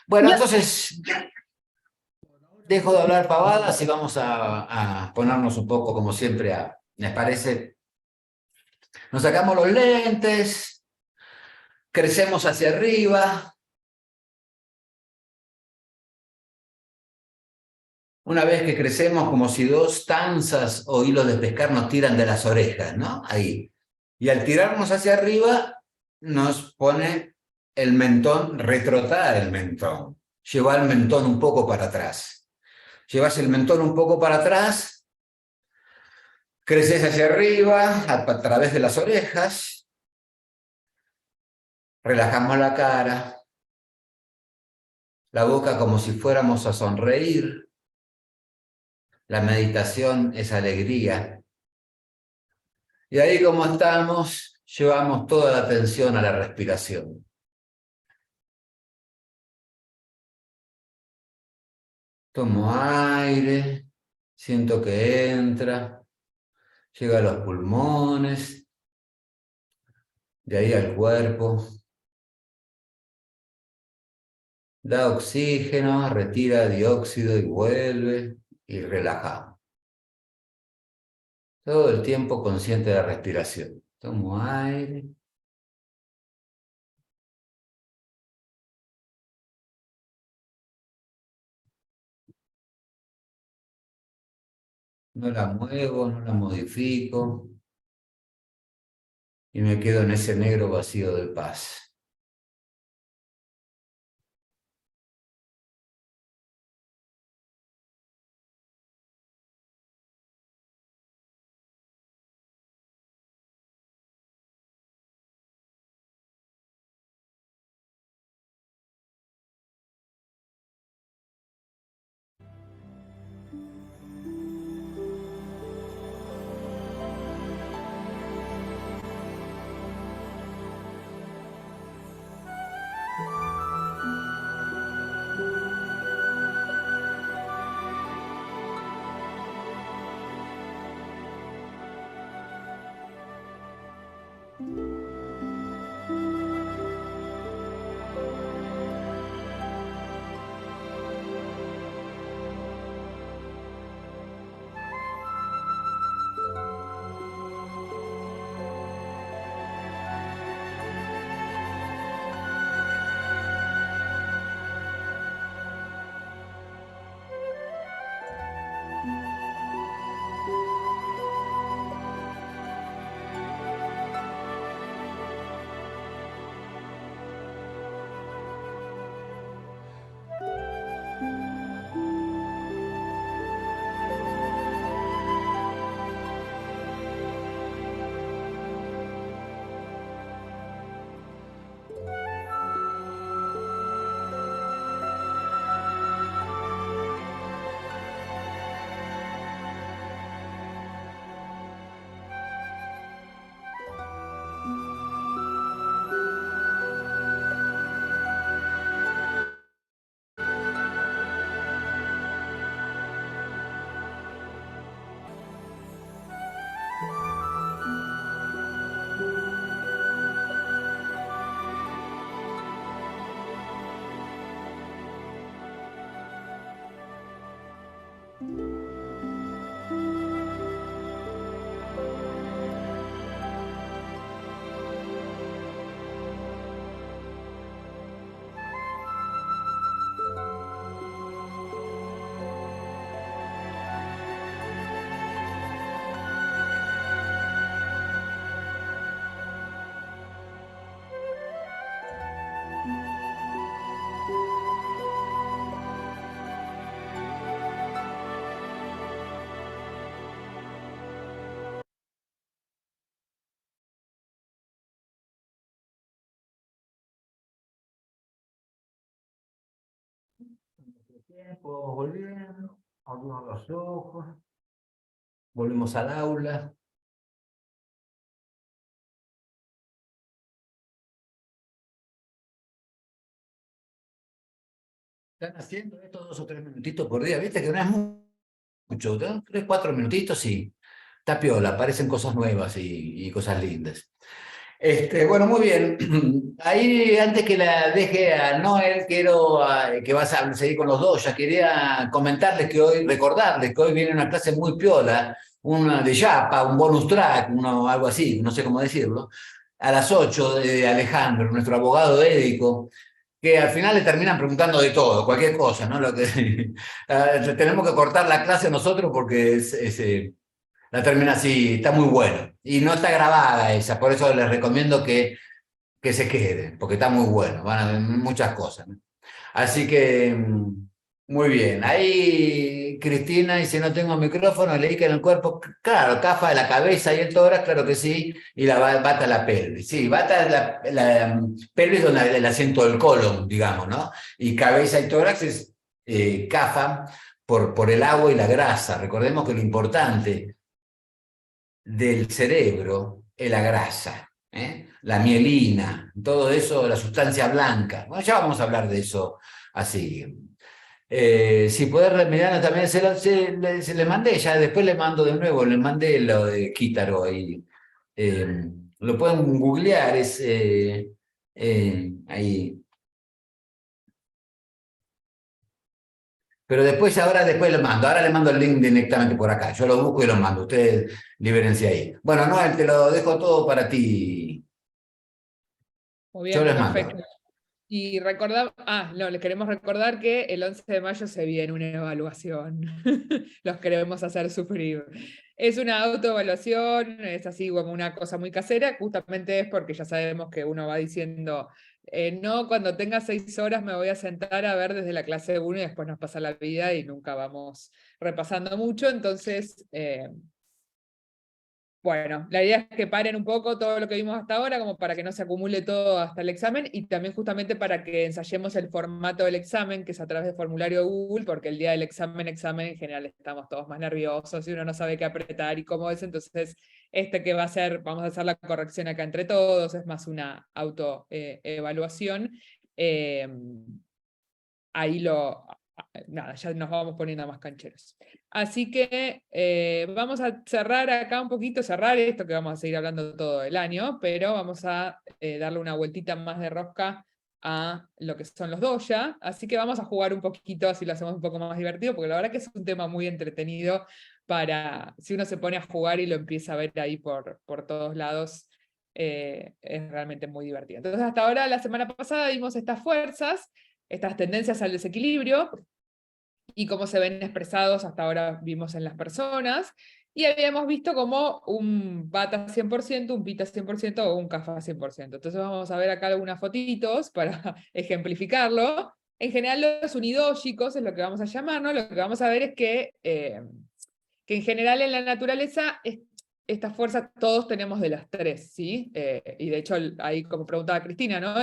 Bueno, Yo, entonces dejo de hablar pavadas y vamos a ponernos un poco, como siempre, ¿les parece? Nos sacamos los lentes, crecemos hacia arriba. Una vez que crecemos, como si dos tanzas o hilos de pescar nos tiran de las orejas, ¿no? Ahí. Y al tirarnos hacia arriba, nos pone el mentón, retrotraer el mentón. Llevar el mentón un poco para atrás. Llevas el mentón un poco para atrás, creces hacia arriba, a través de las orejas, relajamos la cara, la boca como si fuéramos a sonreír. La meditación es alegría. Y ahí como estamos, llevamos toda la atención a la respiración. Tomo aire, siento que entra, llega a los pulmones, de ahí al cuerpo. Da oxígeno, retira dióxido y vuelve y relajamos. Todo el tiempo consciente de la respiración. Tomo aire. No la muevo, no la modifico. Y me quedo en ese negro vacío de paz. Tiempo volviendo, abrimos los ojos, volvemos al aula. Están haciendo esto 2 o 3 minutitos por día, viste que no es mucho, ¿no? 3, 4 minutitos y está piola, aparecen cosas nuevas y cosas lindas. Bueno, muy bien. Ahí, antes que la deje a Noel, quiero que vas a seguir con los dos. Ya quería comentarles que hoy, recordarles que hoy viene una clase muy piola, una de Yapa, un bonus track, algo así, no sé cómo decirlo, a las 8 de Alejandro, nuestro abogado ético, que al final le terminan preguntando de todo, cualquier cosa, ¿no? Tenemos que cortar la clase nosotros porque la termina así, está muy bueno. Y no está grabada esa, por eso les recomiendo que se queden, porque está muy bueno, van a ver muchas cosas, ¿no? Así que, muy bien. Ahí Cristina dice, no tengo micrófono, leí que en el cuerpo, claro, cafa de la cabeza y el tórax, claro que sí, y la bata la pelvis. Sí, bata la pelvis donde el asiento del colon, digamos, ¿no? Y cabeza y tórax es cafa por el agua y la grasa. Recordemos que lo importante del cerebro es la grasa, ¿eh? La mielina, todo eso, la sustancia blanca. Bueno, ya vamos a hablar de eso así. Si puedes remediar también, se le mandé, ya después le mando de nuevo, le mandé lo de Kítaro ahí. Lo pueden googlear, ahí. Pero después, después le mando, ahora le mando el link directamente por acá. Yo lo busco y lo mando, ustedes libérense ahí. Bueno, Noel, te lo dejo todo para ti. Muy Yo bien, les perfecto. mando. Y no, les queremos recordar que el 11 de mayo se viene una evaluación. Los queremos hacer sufrir. Es una autoevaluación, es así como una cosa muy casera, justamente es porque ya sabemos que uno va diciendo, no, cuando tenga 6 horas me voy a sentar a ver desde la clase 1 y después nos pasa la vida y nunca vamos repasando mucho, entonces bueno, la idea es que paren un poco todo lo que vimos hasta ahora, como para que no se acumule todo hasta el examen, y también justamente para que ensayemos el formato del examen, que es a través del formulario de Google, porque el día del examen en general estamos todos más nerviosos y uno no sabe qué apretar y cómo es, entonces que va a ser, vamos a hacer la corrección acá entre todos, es más una autoevaluación. Ahí nada, ya nos vamos poniendo más cancheros. Así que vamos a cerrar acá un poquito, cerrar esto que vamos a seguir hablando todo el año, pero vamos a darle una vueltita más de rosca a lo que son los doya, así que vamos a jugar un poquito, así lo hacemos un poco más divertido, porque la verdad que es un tema muy entretenido para, si uno se pone a jugar y lo empieza a ver ahí por todos lados, es realmente muy divertido. Entonces hasta ahora, la semana pasada vimos estas fuerzas, estas tendencias al desequilibrio y cómo se ven expresados hasta ahora vimos en las personas, y habíamos visto como un bata 100%, un pita 100% o un kapha 100%. Entonces vamos a ver acá algunas fotitos para ejemplificarlo. En general los unidógicos es lo que vamos a llamar, ¿no? Lo que vamos a ver es que en general en la naturaleza estas fuerzas todos tenemos de las tres, ¿sí? Y de hecho ahí como preguntaba Cristina, ¿no?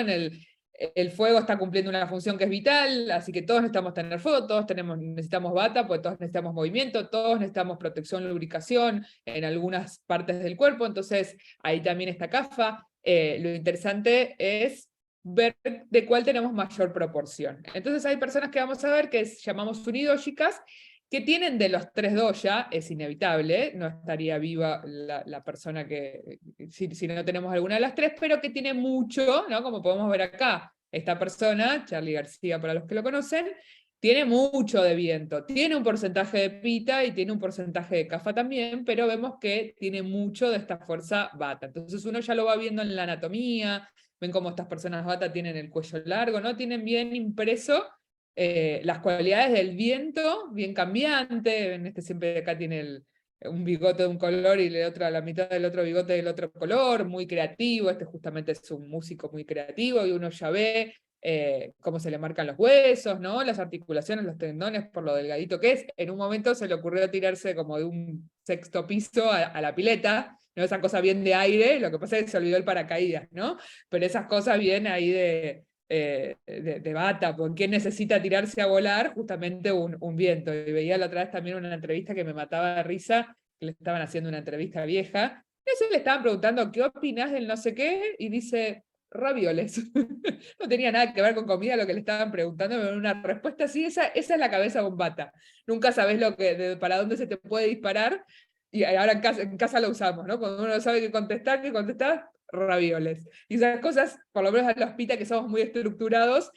El fuego está cumpliendo una función que es vital, así que todos necesitamos tener fuego, todos necesitamos bata, pues todos necesitamos movimiento, todos necesitamos protección, lubricación en algunas partes del cuerpo, entonces ahí también está kapha. Lo interesante es ver de cuál tenemos mayor proporción. Entonces hay personas que vamos a ver que llamamos unidógicas, que tienen de los tres doya, es inevitable, no estaría viva la persona que, si no tenemos alguna de las tres, pero que tiene mucho, ¿no? Como podemos ver acá, esta persona, Charly García para los que lo conocen, tiene mucho de viento, tiene un porcentaje de pita y tiene un porcentaje de kapha también, pero vemos que tiene mucho de esta fuerza bata. Entonces uno ya lo va viendo en la anatomía, ven cómo estas personas bata tienen el cuello largo, ¿no? Tienen bien impreso las cualidades del viento, bien cambiante, en siempre acá tiene un bigote de un color y la mitad del otro bigote del otro color, muy creativo, justamente es un músico muy creativo y uno ya ve cómo se le marcan los huesos, ¿no? Las articulaciones, los tendones, por lo delgadito que es. En un momento se le ocurrió tirarse como de un sexto piso a la pileta, ¿no? Esa cosa bien de aire, lo que pasa es que se olvidó el paracaídas, ¿no? Pero esas cosas bien ahí de bata, ¿por quién necesita tirarse a volar? Justamente un viento. Y veía la otra vez también una entrevista que me mataba de risa, que le estaban haciendo una entrevista vieja, y eso le estaban preguntando, ¿qué opinas del no sé qué? Y dice, ravioles. No tenía nada que ver con comida lo que le estaban preguntando, pero una respuesta así, esa es la cabeza de un bata. Nunca sabes para dónde se te puede disparar, y ahora en casa lo usamos, ¿no? Cuando uno no sabe qué contestar, ravioles. Y esas cosas, por lo menos a los pita que somos muy estructurados,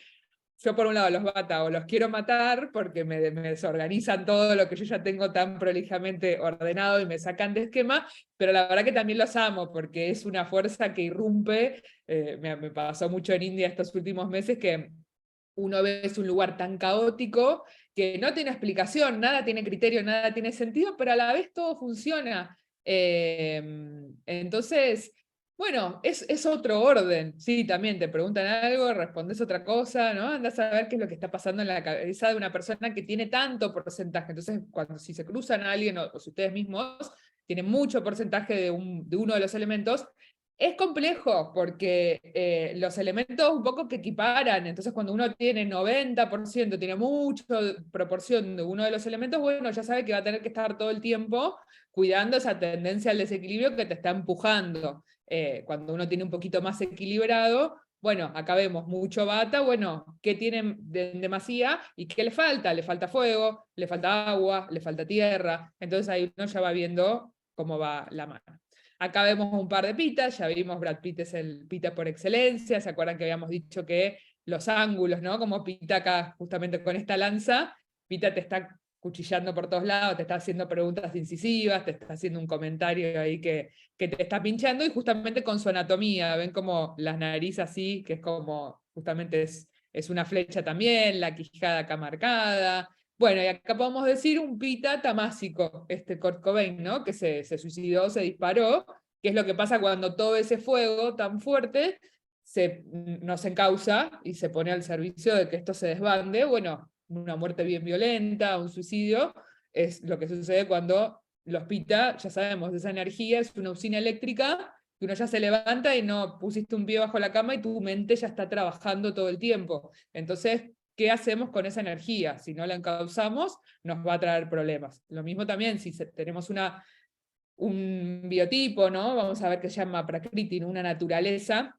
yo por un lado los bata o los quiero matar porque me desorganizan todo lo que yo ya tengo tan prolijamente ordenado y me sacan de esquema, pero la verdad que también los amo porque es una fuerza que irrumpe. Me pasó mucho en India estos últimos meses que uno ve es un lugar tan caótico que no tiene explicación, nada tiene criterio, nada tiene sentido, pero a la vez todo funciona. Entonces, bueno, es otro orden. Sí, también te preguntan algo, respondes otra cosa, ¿no? Andás a ver qué es lo que está pasando en la cabeza de una persona que tiene tanto porcentaje. Entonces, si se cruzan a alguien o si ustedes mismos tienen mucho porcentaje de uno de los elementos, es complejo porque los elementos un poco que equiparan, entonces cuando uno tiene 90%, tiene mucha proporción de uno de los elementos, bueno, ya sabe que va a tener que estar todo el tiempo cuidando esa tendencia al desequilibrio que te está empujando. Cuando uno tiene un poquito más equilibrado, bueno, acá vemos mucho bata, bueno, ¿qué tiene en demasía y qué le falta? Le falta fuego, le falta agua, le falta tierra, entonces ahí uno ya va viendo cómo va la mano. Acá vemos un par de pitas, ya vimos Brad Pitt es el pita por excelencia, ¿se acuerdan que habíamos dicho que los ángulos, ¿no? Como Pita acá justamente con esta lanza, Pita te está cuchillando por todos lados, te está haciendo preguntas incisivas, te está haciendo un comentario ahí que te está pinchando y justamente con su anatomía, ven como las narices así, que es como justamente es una flecha también, la quijada acá marcada. Bueno, y acá podemos decir un pita tamásico, Kurt Cobain, ¿no? Que se suicidó, se disparó, que es lo que pasa cuando todo ese fuego tan fuerte nos encausa y se pone al servicio de que esto se desbande. Bueno, una muerte bien violenta, un suicidio, es lo que sucede cuando los pita, ya sabemos, esa energía es una usina eléctrica, que uno ya se levanta y no pusiste un pie bajo la cama y tu mente ya está trabajando todo el tiempo. Entonces, ¿qué hacemos con esa energía? Si no la encauzamos, nos va a traer problemas. Lo mismo también si tenemos un biotipo, ¿no? Vamos a ver que se llama Prakriti, una naturaleza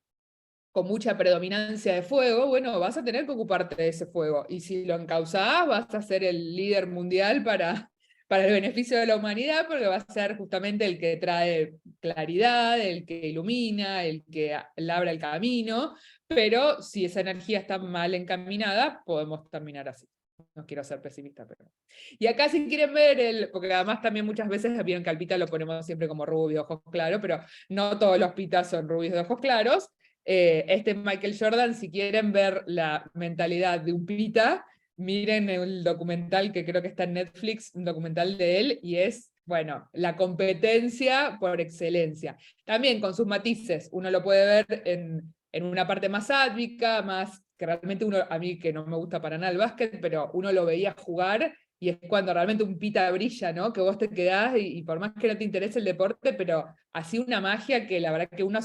con mucha predominancia de fuego, bueno, vas a tener que ocuparte de ese fuego. Y si lo encauzás, vas a ser el líder mundial para el beneficio de la humanidad, porque va a ser justamente el que trae claridad, el que ilumina, el que labra el camino, pero si esa energía está mal encaminada, podemos terminar así. No quiero ser pesimista, pero... Y acá si quieren ver, porque además también muchas veces vieron que al pita lo ponemos siempre como rubio, ojos claros, pero no todos los pitas son rubios de ojos claros. Michael Jordan, si quieren ver la mentalidad de un pita, miren el documental que creo que está en Netflix, un documental de él, y es, bueno, la competencia por excelencia. También con sus matices, uno lo puede ver en una parte más sádvica, más que realmente uno, a mí que no me gusta para nada el básquet, pero uno lo veía jugar y es cuando realmente un pita brilla, ¿no? Que vos te quedás y por más que no te interese el deporte, pero así una magia que la verdad que uno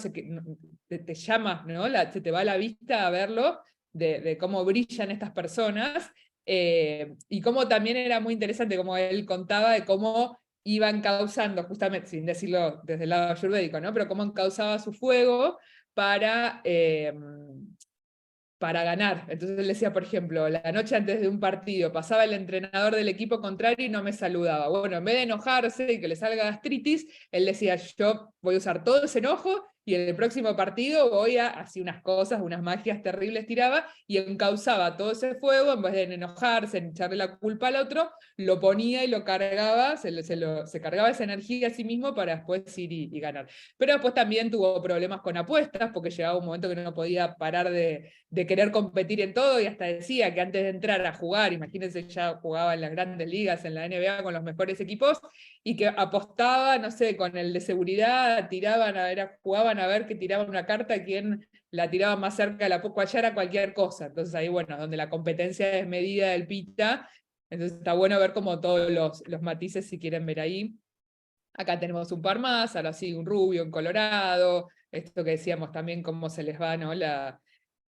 te llama, ¿no? Se te va la vista a verlo, de cómo brillan estas personas, y cómo también era muy interesante, como él contaba, de cómo iban causando, justamente, sin decirlo desde el lado ayurvédico, ¿no? Pero cómo causaba su fuego para ganar. Entonces él decía, por ejemplo, la noche antes de un partido, pasaba el entrenador del equipo contrario y no me saludaba. Bueno, en vez de enojarse y que le salga gastritis, él decía, yo voy a usar todo ese enojo y en el próximo partido voy a hacer unas cosas, unas magias terribles tiraba y encauzaba todo ese fuego, en vez de enojarse, en echarle la culpa al otro, lo ponía y lo cargaba, se cargaba esa energía a sí mismo para después ir y ganar. Pero después también tuvo problemas con apuestas, porque llegaba un momento que no podía parar de querer competir en todo, y hasta decía que antes de entrar a jugar, imagínense, ya jugaba en las grandes ligas, en la NBA con los mejores equipos, y que apostaba, no sé, con el de seguridad, jugaban a ver que tiraban una carta, quién la tiraba más cerca de la allá era cualquier cosa. Entonces ahí, bueno, donde la competencia es medida del pita, entonces está bueno ver como todos los matices si quieren ver ahí. Acá tenemos un par más, ahora sí, un rubio, un colorado, esto que decíamos también, cómo se les va, ¿no?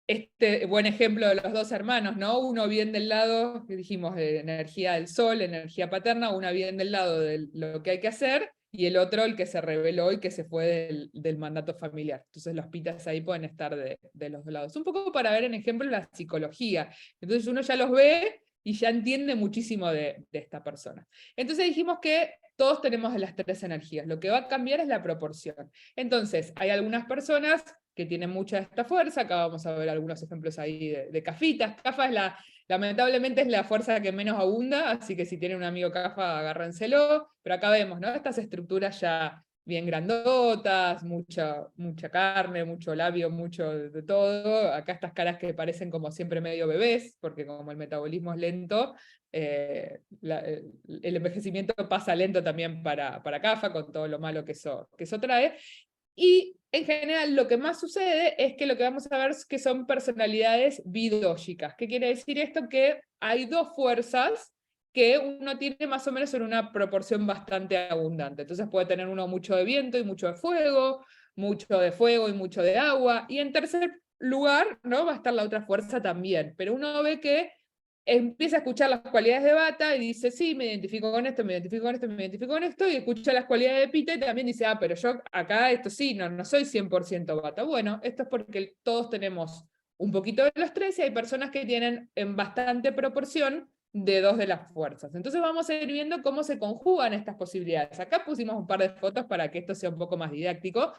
Este buen ejemplo de los dos hermanos, ¿no? Uno bien del lado, que dijimos, de energía del sol, energía paterna, una bien del lado de lo que hay que hacer, y el otro el que se rebeló y que se fue del mandato familiar. Entonces los pitas ahí pueden estar de los dos lados. Un poco para ver en ejemplo la psicología. Entonces uno ya los ve y ya entiende muchísimo de esta persona. Entonces dijimos que todos tenemos las 3 energías, lo que va a cambiar es la proporción. Entonces, hay algunas personas que tienen mucha de esta fuerza, acá vamos a ver algunos ejemplos ahí de cafitas. Cafa es lamentablemente es la fuerza que menos abunda, así que si tienen un amigo cafa, agárrenselo, pero acá vemos, ¿no? Estas estructuras ya bien grandotas, mucha carne, mucho labio, mucho de todo. Acá estas caras que parecen como siempre medio bebés, porque como el metabolismo es lento, el envejecimiento pasa lento también para CAFA, con todo lo malo que eso trae. Y en general lo que más sucede es que lo que vamos a ver es que son personalidades bidógicas. ¿Qué quiere decir esto? Que hay 2 fuerzas que uno tiene más o menos en una proporción bastante abundante. Entonces puede tener uno mucho de viento y mucho de fuego y mucho de agua. Y en tercer lugar, ¿no? Va a estar la otra fuerza también. Pero uno ve que empieza a escuchar las cualidades de Vata y dice, sí, me identifico con esto, me identifico con esto, me identifico con esto, y escucha las cualidades de Pita y también dice, pero yo acá esto sí, no soy 100% Vata. Bueno, esto es porque todos tenemos un poquito de los 3 y hay personas que tienen en bastante proporción de 2 de las fuerzas. Entonces vamos a ir viendo cómo se conjugan estas posibilidades. Acá pusimos un par de fotos para que esto sea un poco más didáctico,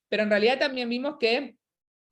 pero en realidad también vimos que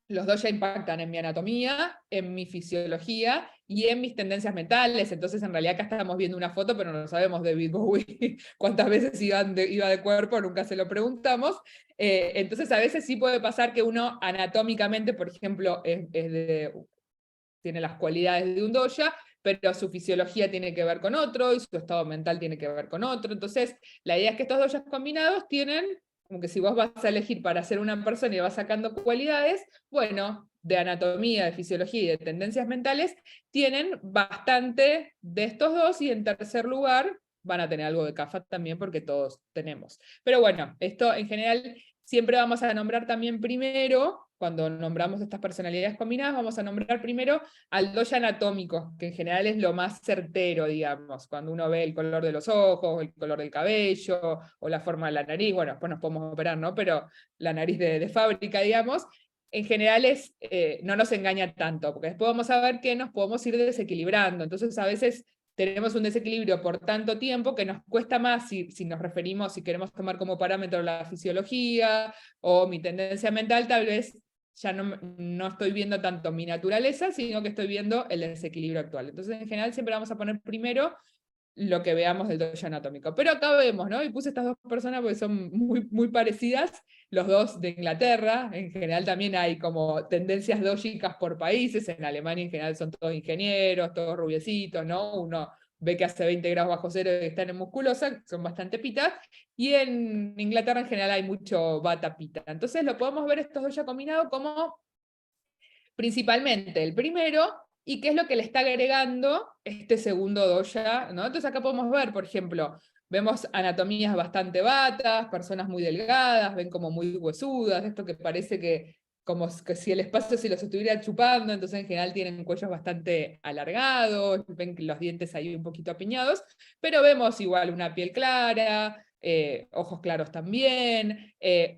los 2 ya impactan en mi anatomía, en mi fisiología y en mis tendencias mentales. Entonces, en realidad, acá estamos viendo una foto, pero no sabemos David Bowie cuántas veces iba de cuerpo, nunca se lo preguntamos. Entonces, a veces sí puede pasar que uno anatómicamente, por ejemplo, tiene las cualidades de un dosha, pero su fisiología tiene que ver con otro y su estado mental tiene que ver con otro. Entonces, la idea es que estos doshas combinados tienen, como que si vos vas a elegir para ser una persona y vas sacando cualidades, bueno, de anatomía, de fisiología y de tendencias mentales, tienen bastante de estos 2, y en tercer lugar van a tener algo de Kapha también, porque todos tenemos. Pero bueno, esto en general siempre vamos a nombrar también primero, cuando nombramos estas personalidades combinadas, vamos a nombrar primero al dosha anatómico, que en general es lo más certero, digamos, cuando uno ve el color de los ojos, el color del cabello, o la forma de la nariz. Bueno, después nos podemos operar, ¿no? Pero la nariz de fábrica, digamos, en general no nos engaña tanto, porque después vamos a ver que nos podemos ir desequilibrando. Entonces a veces tenemos un desequilibrio por tanto tiempo que nos cuesta más si nos referimos, si queremos tomar como parámetro la fisiología o mi tendencia mental, tal vez ya no estoy viendo tanto mi naturaleza, sino que estoy viendo el desequilibrio actual. Entonces, en general, siempre vamos a poner primero lo que veamos del dosha anatómico. Pero acá vemos, ¿no? Y puse estas 2 personas porque son muy parecidas, los 2 de Inglaterra. En general también hay como tendencias dógicas por países. En Alemania en general son todos ingenieros, todos rubiecitos, ¿no? Uno ve que hace 20 grados bajo cero y están en musculosa, son bastante pitas. Y en Inglaterra en general hay mucho Vata pita. Entonces lo podemos ver estos 2 ya combinados como principalmente el primero, y qué es lo que le está agregando este segundo dosha, ¿no? Entonces acá podemos ver, por ejemplo, vemos anatomías bastante batas, personas muy delgadas, ven como muy huesudas, esto que parece que como que si el espacio se los estuviera chupando, entonces en general tienen cuellos bastante alargados, ven los dientes ahí un poquito apiñados, pero vemos igual una piel clara, ojos claros también,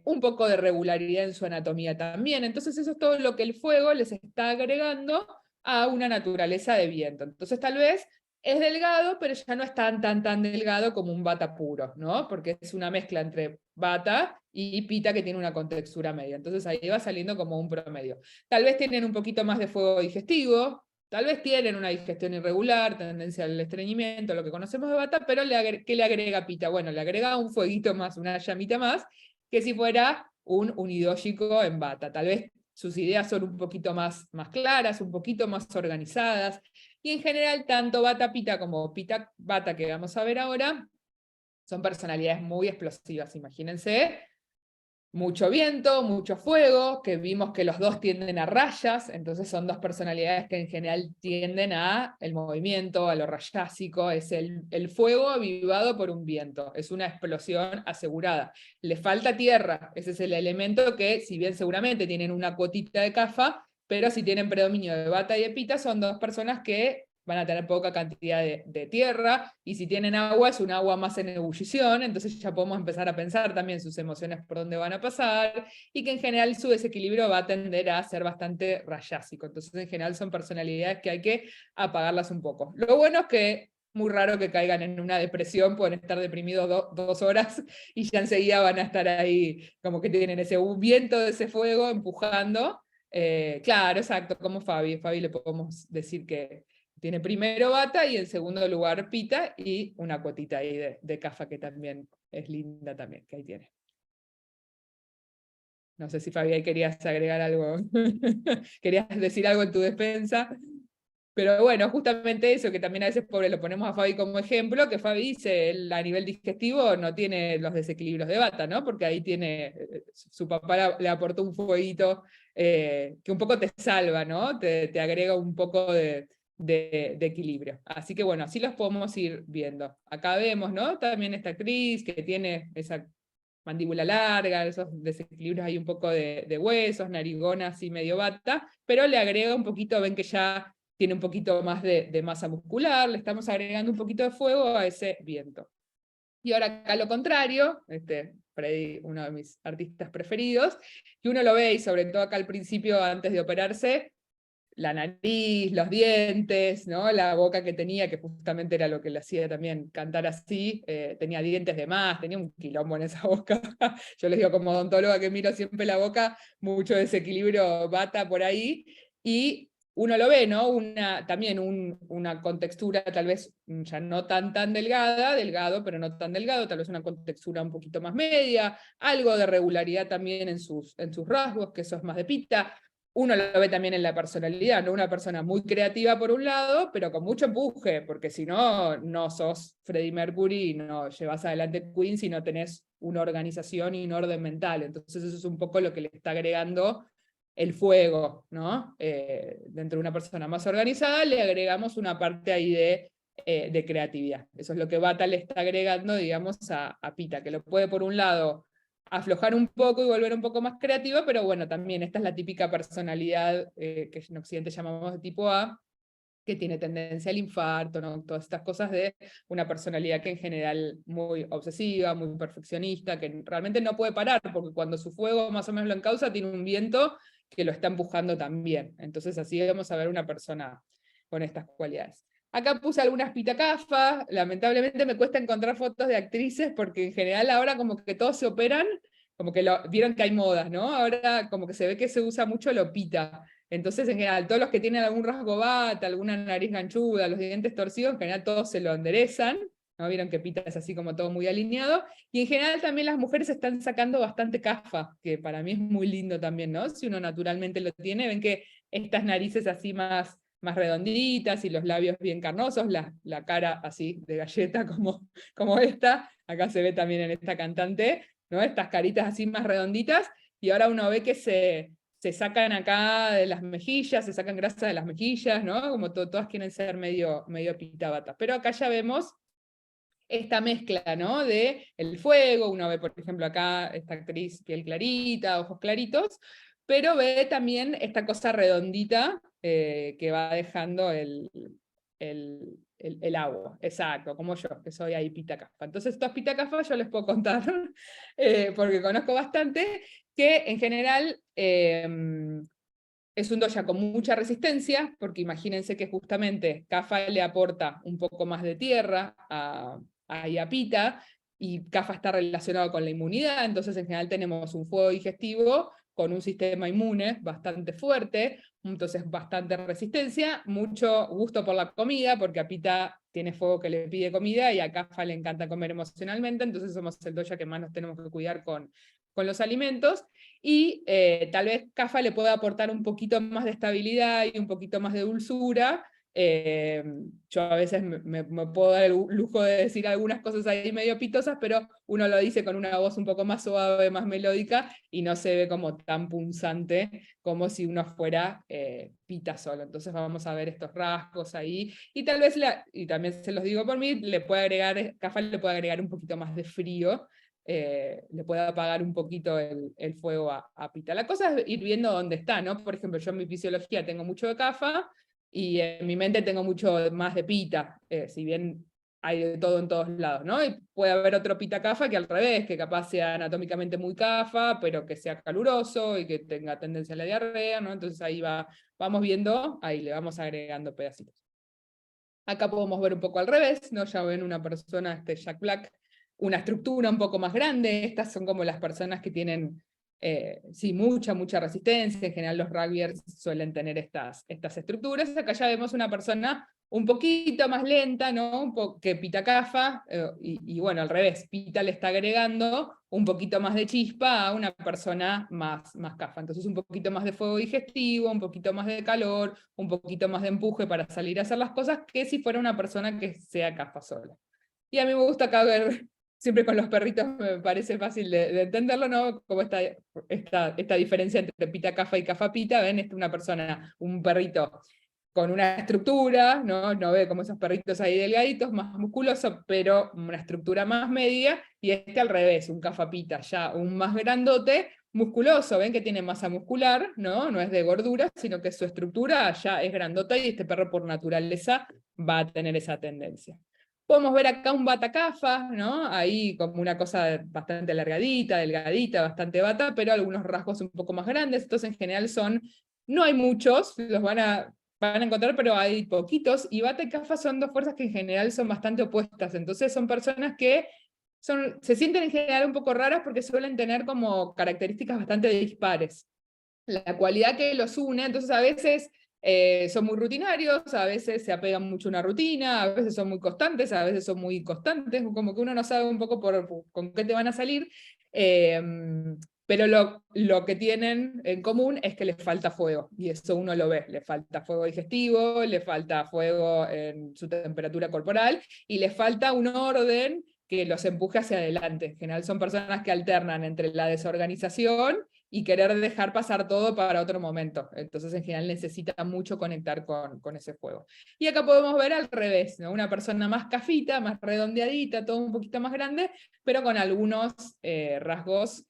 un poco de regularidad en su anatomía también. Entonces eso es todo lo que el fuego les está agregando a una naturaleza de viento. Entonces tal vez es delgado, pero ya no es tan delgado como un Vata puro, ¿no? Porque es una mezcla entre Vata y Pita que tiene una contextura media. Entonces ahí va saliendo como un promedio. Tal vez tienen un poquito más de fuego digestivo, tal vez tienen una digestión irregular, tendencia al estreñimiento, lo que conocemos de Vata, pero ¿qué le agrega Pita? Bueno, le agrega un fueguito más, una llamita más, que si fuera un unidógico en Vata. Tal vez sus ideas son un poquito más claras, un poquito más organizadas, y en general tanto Vata Pita como Pita Vata, que vamos a ver ahora, son personalidades muy explosivas. Imagínense, mucho viento, mucho fuego, que vimos que los 2 tienden a rayas, entonces son 2 personalidades que en general tienden a el movimiento, a lo rayásico, es el fuego avivado por un viento, es una explosión asegurada. Le falta tierra, ese es el elemento que, si bien seguramente tienen una cuotita de Kapha, pero si tienen predominio de Vata y de Pita, son 2 personas que van a tener poca cantidad de tierra, y si tienen agua es un agua más en ebullición, entonces ya podemos empezar a pensar también sus emociones por dónde van a pasar, y que en general su desequilibrio va a tender a ser bastante rayásico. Entonces en general son personalidades que hay que apagarlas un poco. Lo bueno es que muy raro que caigan en una depresión, pueden estar deprimidos 2 horas y ya enseguida van a estar ahí, como que tienen ese viento de ese fuego empujando. Claro, exacto, como Fabi. Fabi le podemos decir que tiene primero Bata y en segundo lugar Pita, y una cuotita ahí de Cafa que también es linda también, que ahí tiene. No sé si Fabi ahí querías agregar algo, querías decir algo en tu defensa. Pero bueno, justamente eso, que también a veces pobre lo ponemos a Fabi como ejemplo, que Fabi dice, él a nivel digestivo no tiene los desequilibrios de Bata, ¿no? Porque ahí tiene, su papá le aportó un fueguito que un poco te salva, ¿no? Te agrega un poco de equilibrio. Así que bueno, así los podemos ir viendo. Acá vemos, ¿no? También esta actriz que tiene esa mandíbula larga, esos desequilibrios hay un poco de huesos, narigona así medio Bata, pero le agrega un poquito, ven que ya tiene un poquito más de masa muscular, le estamos agregando un poquito de fuego a ese viento. Y ahora acá lo contrario, Freddy, uno de mis artistas preferidos, que uno lo ve, y sobre todo acá al principio, antes de operarse, la nariz, los dientes, ¿no? La boca que tenía, que justamente era lo que le hacía también cantar así, tenía dientes de más, tenía un quilombo en esa boca. Yo les digo como odontóloga que miro siempre la boca, mucho desequilibrio Bata por ahí, y uno lo ve, ¿no? También una contextura tal vez ya no tan delgada, delgado, pero no tan delgado, tal vez una contextura un poquito más media, algo de regularidad también en sus rasgos, que eso es más de Pita. Uno lo ve también en la personalidad, ¿no? Una persona muy creativa por un lado, pero con mucho empuje, porque si no, no sos Freddie Mercury y no llevas adelante Queen si no tenés una organización y un orden mental. Entonces eso es un poco lo que le está agregando el fuego, ¿no? Dentro de una persona más organizada le agregamos una parte ahí de creatividad. Eso es lo que Bata le está agregando, digamos, a Pita, que lo puede por un lado aflojar un poco y volver un poco más creativo, pero bueno, también esta es la típica personalidad que en Occidente llamamos de tipo A, que tiene tendencia al infarto, ¿no? Todas estas cosas de una personalidad que en general muy obsesiva, muy perfeccionista, que realmente no puede parar, porque cuando su fuego más o menos lo encausa, tiene un viento que lo está empujando también. Entonces así vamos a ver una persona con estas cualidades. Acá puse algunas pitacafas, lamentablemente me cuesta encontrar fotos de actrices, porque en general ahora como que todos se operan, como que vieron que hay modas, ¿no? Ahora como que se ve que se usa mucho lo pita. Entonces, en general, todos los que tienen algún rasgo Bata, alguna nariz ganchuda, los dientes torcidos, en general todos se lo enderezan, ¿no? Vieron que Pita es así como todo muy alineado, y en general también las mujeres están sacando bastante cafa, que para mí es muy lindo también, ¿no? Si uno naturalmente lo tiene, ven que estas narices así más redonditas y los labios bien carnosos, la cara así de galleta como esta, acá se ve también en esta cantante, ¿no? Estas caritas así más redonditas, y ahora uno ve que se sacan acá de las mejillas, se sacan grasa de las mejillas, ¿no? Como todas quieren ser medio pitabata. Pero acá ya vemos esta mezcla, ¿no? De el fuego, uno ve, por ejemplo, acá esta actriz piel clarita, ojos claritos, pero ve también esta cosa redondita que va dejando el agua, exacto, como yo, que soy ahí pitacafa. Entonces, estos pitacafas yo les puedo contar, porque conozco bastante, que en general es un doya con mucha resistencia, porque imagínense que justamente Cafa le aporta un poco más de tierra a Pita, y Cafa está relacionado con la inmunidad, entonces en general tenemos un fuego digestivo con un sistema inmune bastante fuerte, entonces bastante resistencia, mucho gusto por la comida, porque a Pita tiene fuego que le pide comida y a Cafa le encanta comer emocionalmente, entonces somos el doya que más nos tenemos que cuidar con los alimentos, y tal vez Cafa le pueda aportar un poquito más de estabilidad y un poquito más de dulzura. Yo a veces me puedo dar el lujo de decir algunas cosas ahí medio pitosas, pero uno lo dice con una voz un poco más suave, más melódica, y no se ve como tan punzante como si uno fuera Pita solo. Entonces vamos a ver estos rasgos ahí, y tal vez, y también se los digo por mí, Cafa le puede agregar un poquito más de frío, le puede apagar un poquito el fuego a Pita. La cosa es ir viendo dónde está, ¿no? Por ejemplo, yo en mi fisiología tengo mucho de Cafa, y en mi mente tengo mucho más de pita, si bien hay de todo en todos lados, ¿no? Y puede haber otro pita cafa que al revés, que capaz sea anatómicamente muy cafa, pero que sea caluroso y que tenga tendencia a la diarrea, ¿no? Entonces ahí vamos viendo, ahí le vamos agregando pedacitos. Acá podemos ver un poco al revés, ¿no? Ya ven una persona, Jack Black, una estructura un poco más grande. Estas son como las personas que tienen, sí, mucha resistencia. En general los rugbyers suelen tener estas estructuras. Acá ya vemos una persona un poquito más lenta, ¿no? Que Pita Cafa, y bueno, al revés, Pita le está agregando un poquito más de chispa a una persona más Cafa. Entonces un poquito más de fuego digestivo, un poquito más de calor, un poquito más de empuje para salir a hacer las cosas, que si fuera una persona que sea Cafa sola. Y a mí me gusta acá ver, siempre con los perritos me parece fácil de entenderlo, ¿no? Como esta diferencia entre Pita Cafa y Cafa Pita, ven, una persona, un perrito con una estructura, ¿no? Ve como esos perritos ahí delgaditos, más musculoso, pero una estructura más media, y al revés, un cafapita ya, un más grandote, musculoso, ven que tiene masa muscular, ¿no? Es de gordura, sino que su estructura ya es grandota, y este perro por naturaleza va a tener esa tendencia. Podemos ver acá un bata cafa, ¿no? Ahí como una cosa bastante alargadita, delgadita, bastante bata, pero algunos rasgos un poco más grandes, entonces en general no hay muchos, los van a encontrar, pero hay poquitos, y bata y cafa son dos fuerzas que en general son bastante opuestas, entonces son personas que se sienten en general un poco raras porque suelen tener como características bastante dispares. La cualidad que los une, entonces a veces son muy rutinarios, a veces se apegan mucho a una rutina, a veces son muy constantes, a veces son muy constantes, como que uno no sabe un poco con qué te van a salir, pero lo que tienen en común es que les falta fuego, y eso uno lo ve, les falta fuego digestivo, les falta fuego en su temperatura corporal, y les falta un orden que los empuje hacia adelante. En general son personas que alternan entre la desorganización y querer dejar pasar todo para otro momento. Entonces en general necesita mucho conectar con ese fuego. Y acá podemos ver al revés, ¿no? Una persona más cafita, más redondeadita, todo un poquito más grande, pero con algunos rasgos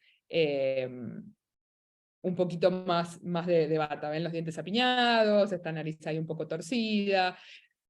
un poquito más de bata. ¿Ven los dientes apiñados? Esta nariz ahí un poco torcida.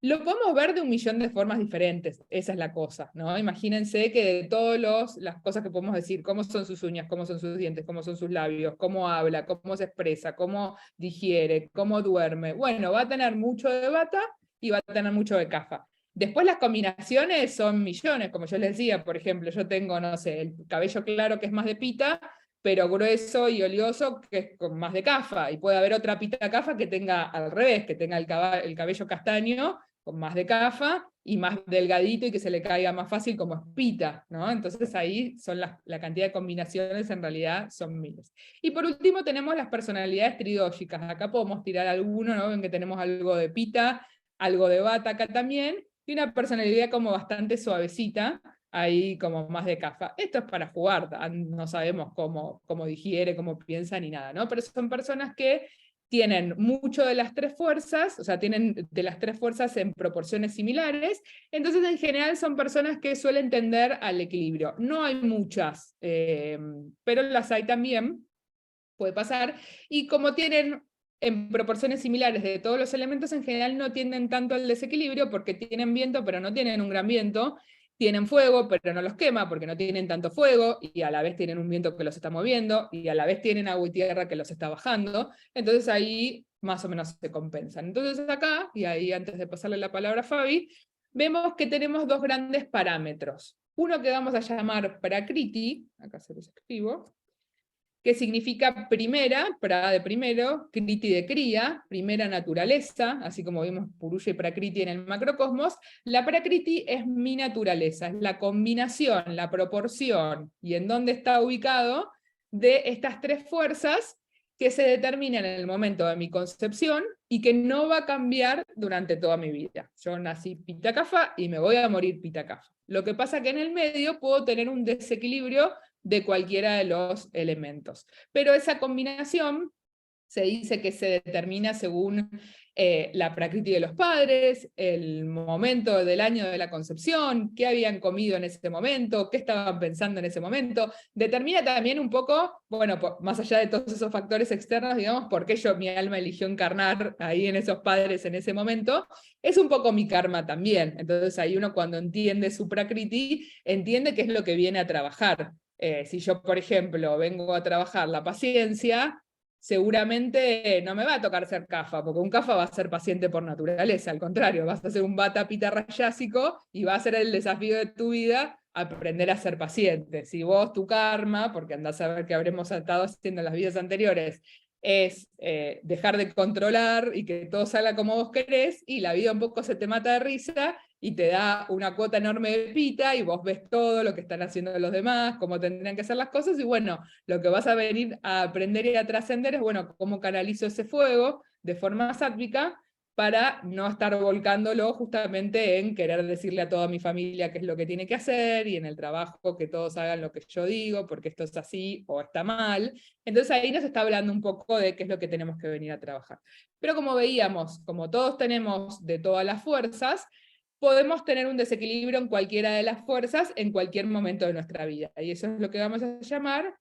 Lo podemos ver de 1.000.000 de formas diferentes, esa es la cosa, ¿no? Imagínense que de todas las cosas que podemos decir, cómo son sus uñas, cómo son sus dientes, cómo son sus labios, cómo habla, cómo se expresa, cómo digiere, cómo duerme. Bueno, va a tener mucho de bata y va a tener mucho de cafa. Después las combinaciones son millones, como yo les decía, por ejemplo, yo tengo, no sé, el cabello claro que es más de pita, pero grueso y oleoso que es con más de cafa, y puede haber otra pita cafa que tenga al revés, que tenga el cabello castaño con más de cafa y más delgadito y que se le caiga más fácil como es pita, ¿no? Entonces ahí son la cantidad de combinaciones, en realidad son miles. Y por último tenemos las personalidades tridógicas. Acá podemos tirar alguno, ¿no? Ven que tenemos algo de pita, algo de bata acá también, y una personalidad como bastante suavecita, ahí como más de cafa. Esto es para jugar, no sabemos cómo digiere, cómo piensa ni nada, ¿no? Pero son personas que tienen mucho de las tres fuerzas, o sea, tienen de las tres fuerzas en proporciones similares, entonces en general son personas que suelen tender al equilibrio. No hay muchas, pero las hay también, puede pasar, y como tienen en proporciones similares de todos los elementos, en general no tienden tanto al desequilibrio porque tienen viento, pero no tienen un gran viento, tienen fuego, pero no los quema porque no tienen tanto fuego, y a la vez tienen un viento que los está moviendo, y a la vez tienen agua y tierra que los está bajando, entonces ahí más o menos se compensan. Entonces acá, y ahí antes de pasarle la palabra a Fabi, vemos que tenemos dos grandes parámetros. Uno que vamos a llamar Prakriti, acá se los escribo, que significa primera, pra de primero, kriti de cría, primera naturaleza, así como vimos Purusha y Prakriti en el macrocosmos. La Prakriti es mi naturaleza, es la combinación, la proporción, y en dónde está ubicado, de estas tres fuerzas que se determinan en el momento de mi concepción y que no va a cambiar durante toda mi vida. Yo nací Pita Cafa y me voy a morir Pita Cafa. Lo que pasa que en el medio puedo tener un desequilibrio de cualquiera de los elementos. Pero esa combinación se dice que se determina según la prakriti de los padres, el momento del año de la concepción, qué habían comido en ese momento, qué estaban pensando en ese momento. Determina también un poco, bueno, más allá de todos esos factores externos, digamos, por qué mi alma eligió encarnar ahí en esos padres en ese momento, es un poco mi karma también. Entonces ahí uno, cuando entiende su prakriti, entiende qué es lo que viene a trabajar. Si yo, por ejemplo, vengo a trabajar la paciencia, seguramente no me va a tocar ser Kapha, porque un Kapha va a ser paciente por naturaleza, al contrario, vas a ser un Vata Pitta rayásico y va a ser el desafío de tu vida aprender a ser paciente. Si vos, tu karma, porque andás a ver que habremos estado haciendo en las vidas anteriores, es dejar de controlar y que todo salga como vos querés, y la vida un poco se te mata de risa, y te da una cuota enorme de pita, y vos ves todo lo que están haciendo los demás, cómo tendrían que hacer las cosas, y bueno, lo que vas a venir a aprender y a trascender es, bueno, cómo canalizo ese fuego de forma sátvica, para no estar volcándolo justamente en querer decirle a toda mi familia qué es lo que tiene que hacer, y en el trabajo que todos hagan lo que yo digo, porque esto es así o está mal. Entonces ahí nos está hablando un poco de qué es lo que tenemos que venir a trabajar. Pero como veíamos, como todos tenemos de todas las fuerzas, podemos tener un desequilibrio en cualquiera de las fuerzas en cualquier momento de nuestra vida. Y eso es lo que vamos a llamar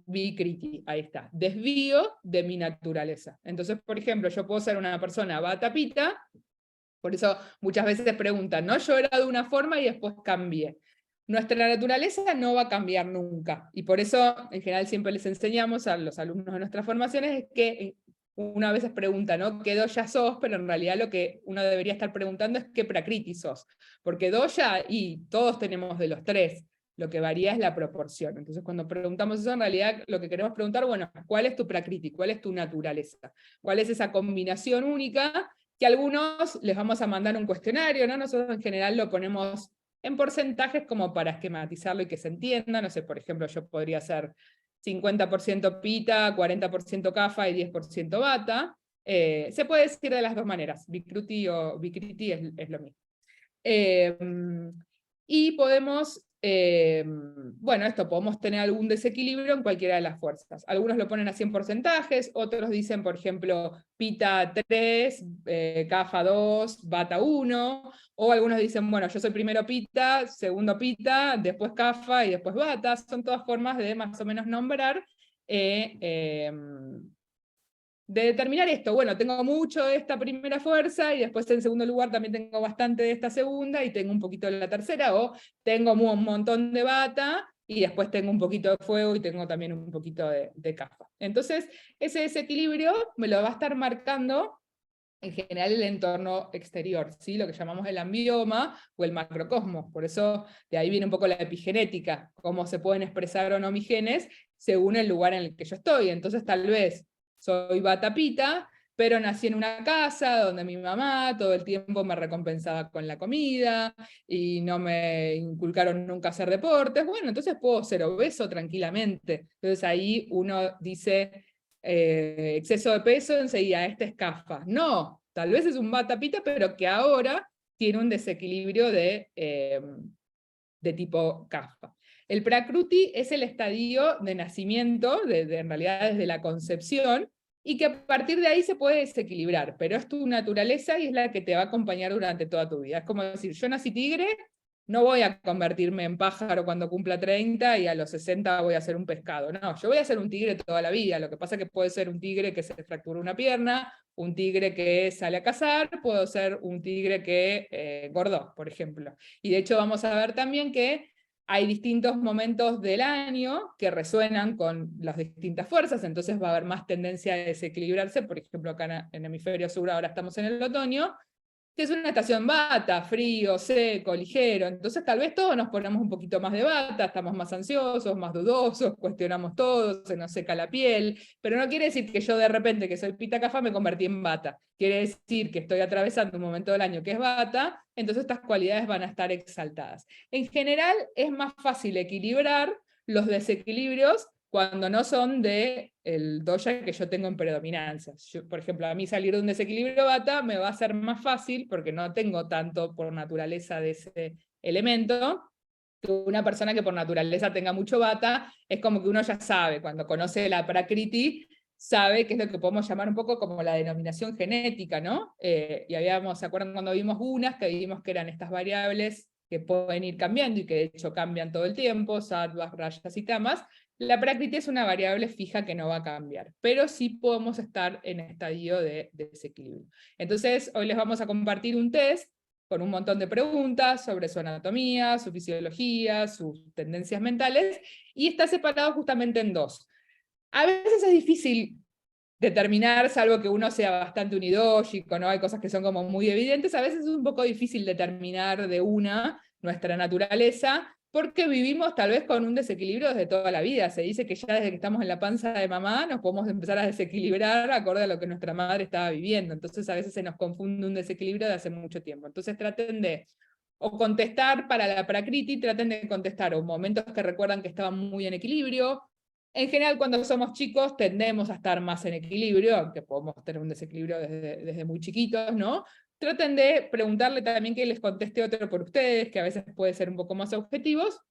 Vikriti, ahí está, desvío de mi naturaleza. Entonces, por ejemplo, yo puedo ser una persona Vata Pitta, por eso muchas veces preguntan, ¿no? Yo era de una forma y después cambié. Nuestra naturaleza no va a cambiar nunca, y por eso en general siempre les enseñamos a los alumnos de nuestras formaciones que una vez pregunta, ¿no? ¿Qué doya sos? Pero en realidad lo que uno debería estar preguntando es qué prakriti sos, porque doya, y todos tenemos de los tres, lo que varía es la proporción. Entonces cuando preguntamos eso, en realidad lo que queremos preguntar, bueno, ¿cuál es tu prakriti? ¿Cuál es tu naturaleza? ¿Cuál es esa combinación única? Que a algunos les vamos a mandar un cuestionario, ¿no? Nosotros en general lo ponemos en porcentajes como para esquematizarlo y que se entienda. No sé, por ejemplo, yo podría ser 50% Pita, 40% Kapha y 10% Vata. Se puede decir de las dos maneras, Vikruti o Vikriti es lo mismo. Y podemos, bueno, podemos tener algún desequilibrio en cualquiera de las fuerzas. Algunos lo ponen así en porcentajes, otros dicen, por ejemplo, Pita 3, Kapha 2, Vata 1, o algunos dicen, bueno, yo soy primero Pita, segundo Pita, después Kapha y después Vata. Son todas formas de más o menos nombrar de determinar esto. Bueno, tengo mucho de esta primera fuerza, y después en segundo lugar también tengo bastante de esta segunda, y tengo un poquito de la tercera, o tengo un montón de Vata, y después tengo un poquito de fuego, y tengo también un poquito de Kapha. Entonces, ese desequilibrio me lo va a estar marcando en general el entorno exterior, ¿sí? Lo que llamamos el ambioma o el macrocosmos. Por eso de ahí viene un poco la epigenética, cómo se pueden expresar o no mis genes según el lugar en el que yo estoy. Entonces tal vez soy Vata Pitta, pero nací en una casa donde mi mamá todo el tiempo me recompensaba con la comida y no me inculcaron nunca hacer deportes. Bueno, entonces puedo ser obeso tranquilamente. Entonces ahí uno dice, exceso de peso, enseguida, este es Kapha. No, tal vez es un Vata Pitta, pero que ahora tiene un desequilibrio de tipo Kapha. El Prakruti es el estadio de nacimiento, en realidad desde la concepción, y que a partir de ahí se puede desequilibrar, pero es tu naturaleza y es la que te va a acompañar durante toda tu vida. Es como decir, yo nací tigre, no voy a convertirme en pájaro cuando cumpla 30 y a los 60 voy a ser un pescado. No, yo voy a ser un tigre toda la vida. Lo que pasa es que puede ser un tigre que se fractura una pierna, un tigre que sale a cazar, puedo ser un tigre que engordó, por ejemplo. Y de hecho vamos a ver también que hay distintos momentos del año que resuenan con las distintas fuerzas, entonces va a haber más tendencia a desequilibrarse. Por ejemplo, acá en el hemisferio sur ahora estamos en el otoño, que es una estación Vata, frío, seco, ligero. Entonces tal vez todos nos ponemos un poquito más de Vata, estamos más ansiosos, más dudosos, cuestionamos todo, se nos seca la piel, pero no quiere decir que yo de repente, que soy Pitta Kapha, me convertí en Vata. Quiere decir que estoy atravesando un momento del año que es Vata, entonces estas cualidades van a estar exaltadas. En general es más fácil equilibrar los desequilibrios cuando no son del doya que yo tengo en predominancia. Por ejemplo, a mí salir de un desequilibrio Vata me va a ser más fácil, porque no tengo tanto por naturaleza de ese elemento, que una persona que por naturaleza tenga mucho Vata. Es como que uno ya sabe, cuando conoce la Prakriti, sabe que es lo que podemos llamar un poco como la denominación genética, ¿no? Y ¿se acuerdan cuando vimos unas que vimos que eran estas variables que pueden ir cambiando y que de hecho cambian todo el tiempo, sattvas, rayas y tamas? La prakriti es una variable fija que no va a cambiar, pero sí podemos estar en estadio de desequilibrio. Entonces, hoy les vamos a compartir un test con un montón de preguntas sobre su anatomía, su fisiología, sus tendencias mentales, y está separado justamente en dos. A veces es difícil determinar, salvo que uno sea bastante unidógico, ¿no? Hay cosas que son como muy evidentes, a veces es un poco difícil determinar de una nuestra naturaleza, porque vivimos tal vez con un desequilibrio desde toda la vida. Se dice que ya desde que estamos en la panza de mamá nos podemos empezar a desequilibrar acorde a lo que nuestra madre estaba viviendo. Entonces a veces se nos confunde un desequilibrio de hace mucho tiempo. Entonces traten de o contestar para la prakriti, traten de contestar o momentos que recuerdan que estaban muy en equilibrio. En general, cuando somos chicos tendemos a estar más en equilibrio, aunque podemos tener un desequilibrio desde muy chiquitos, ¿no? Traten de preguntarle también que les conteste otro por ustedes, que a veces puede ser un poco más objetivos,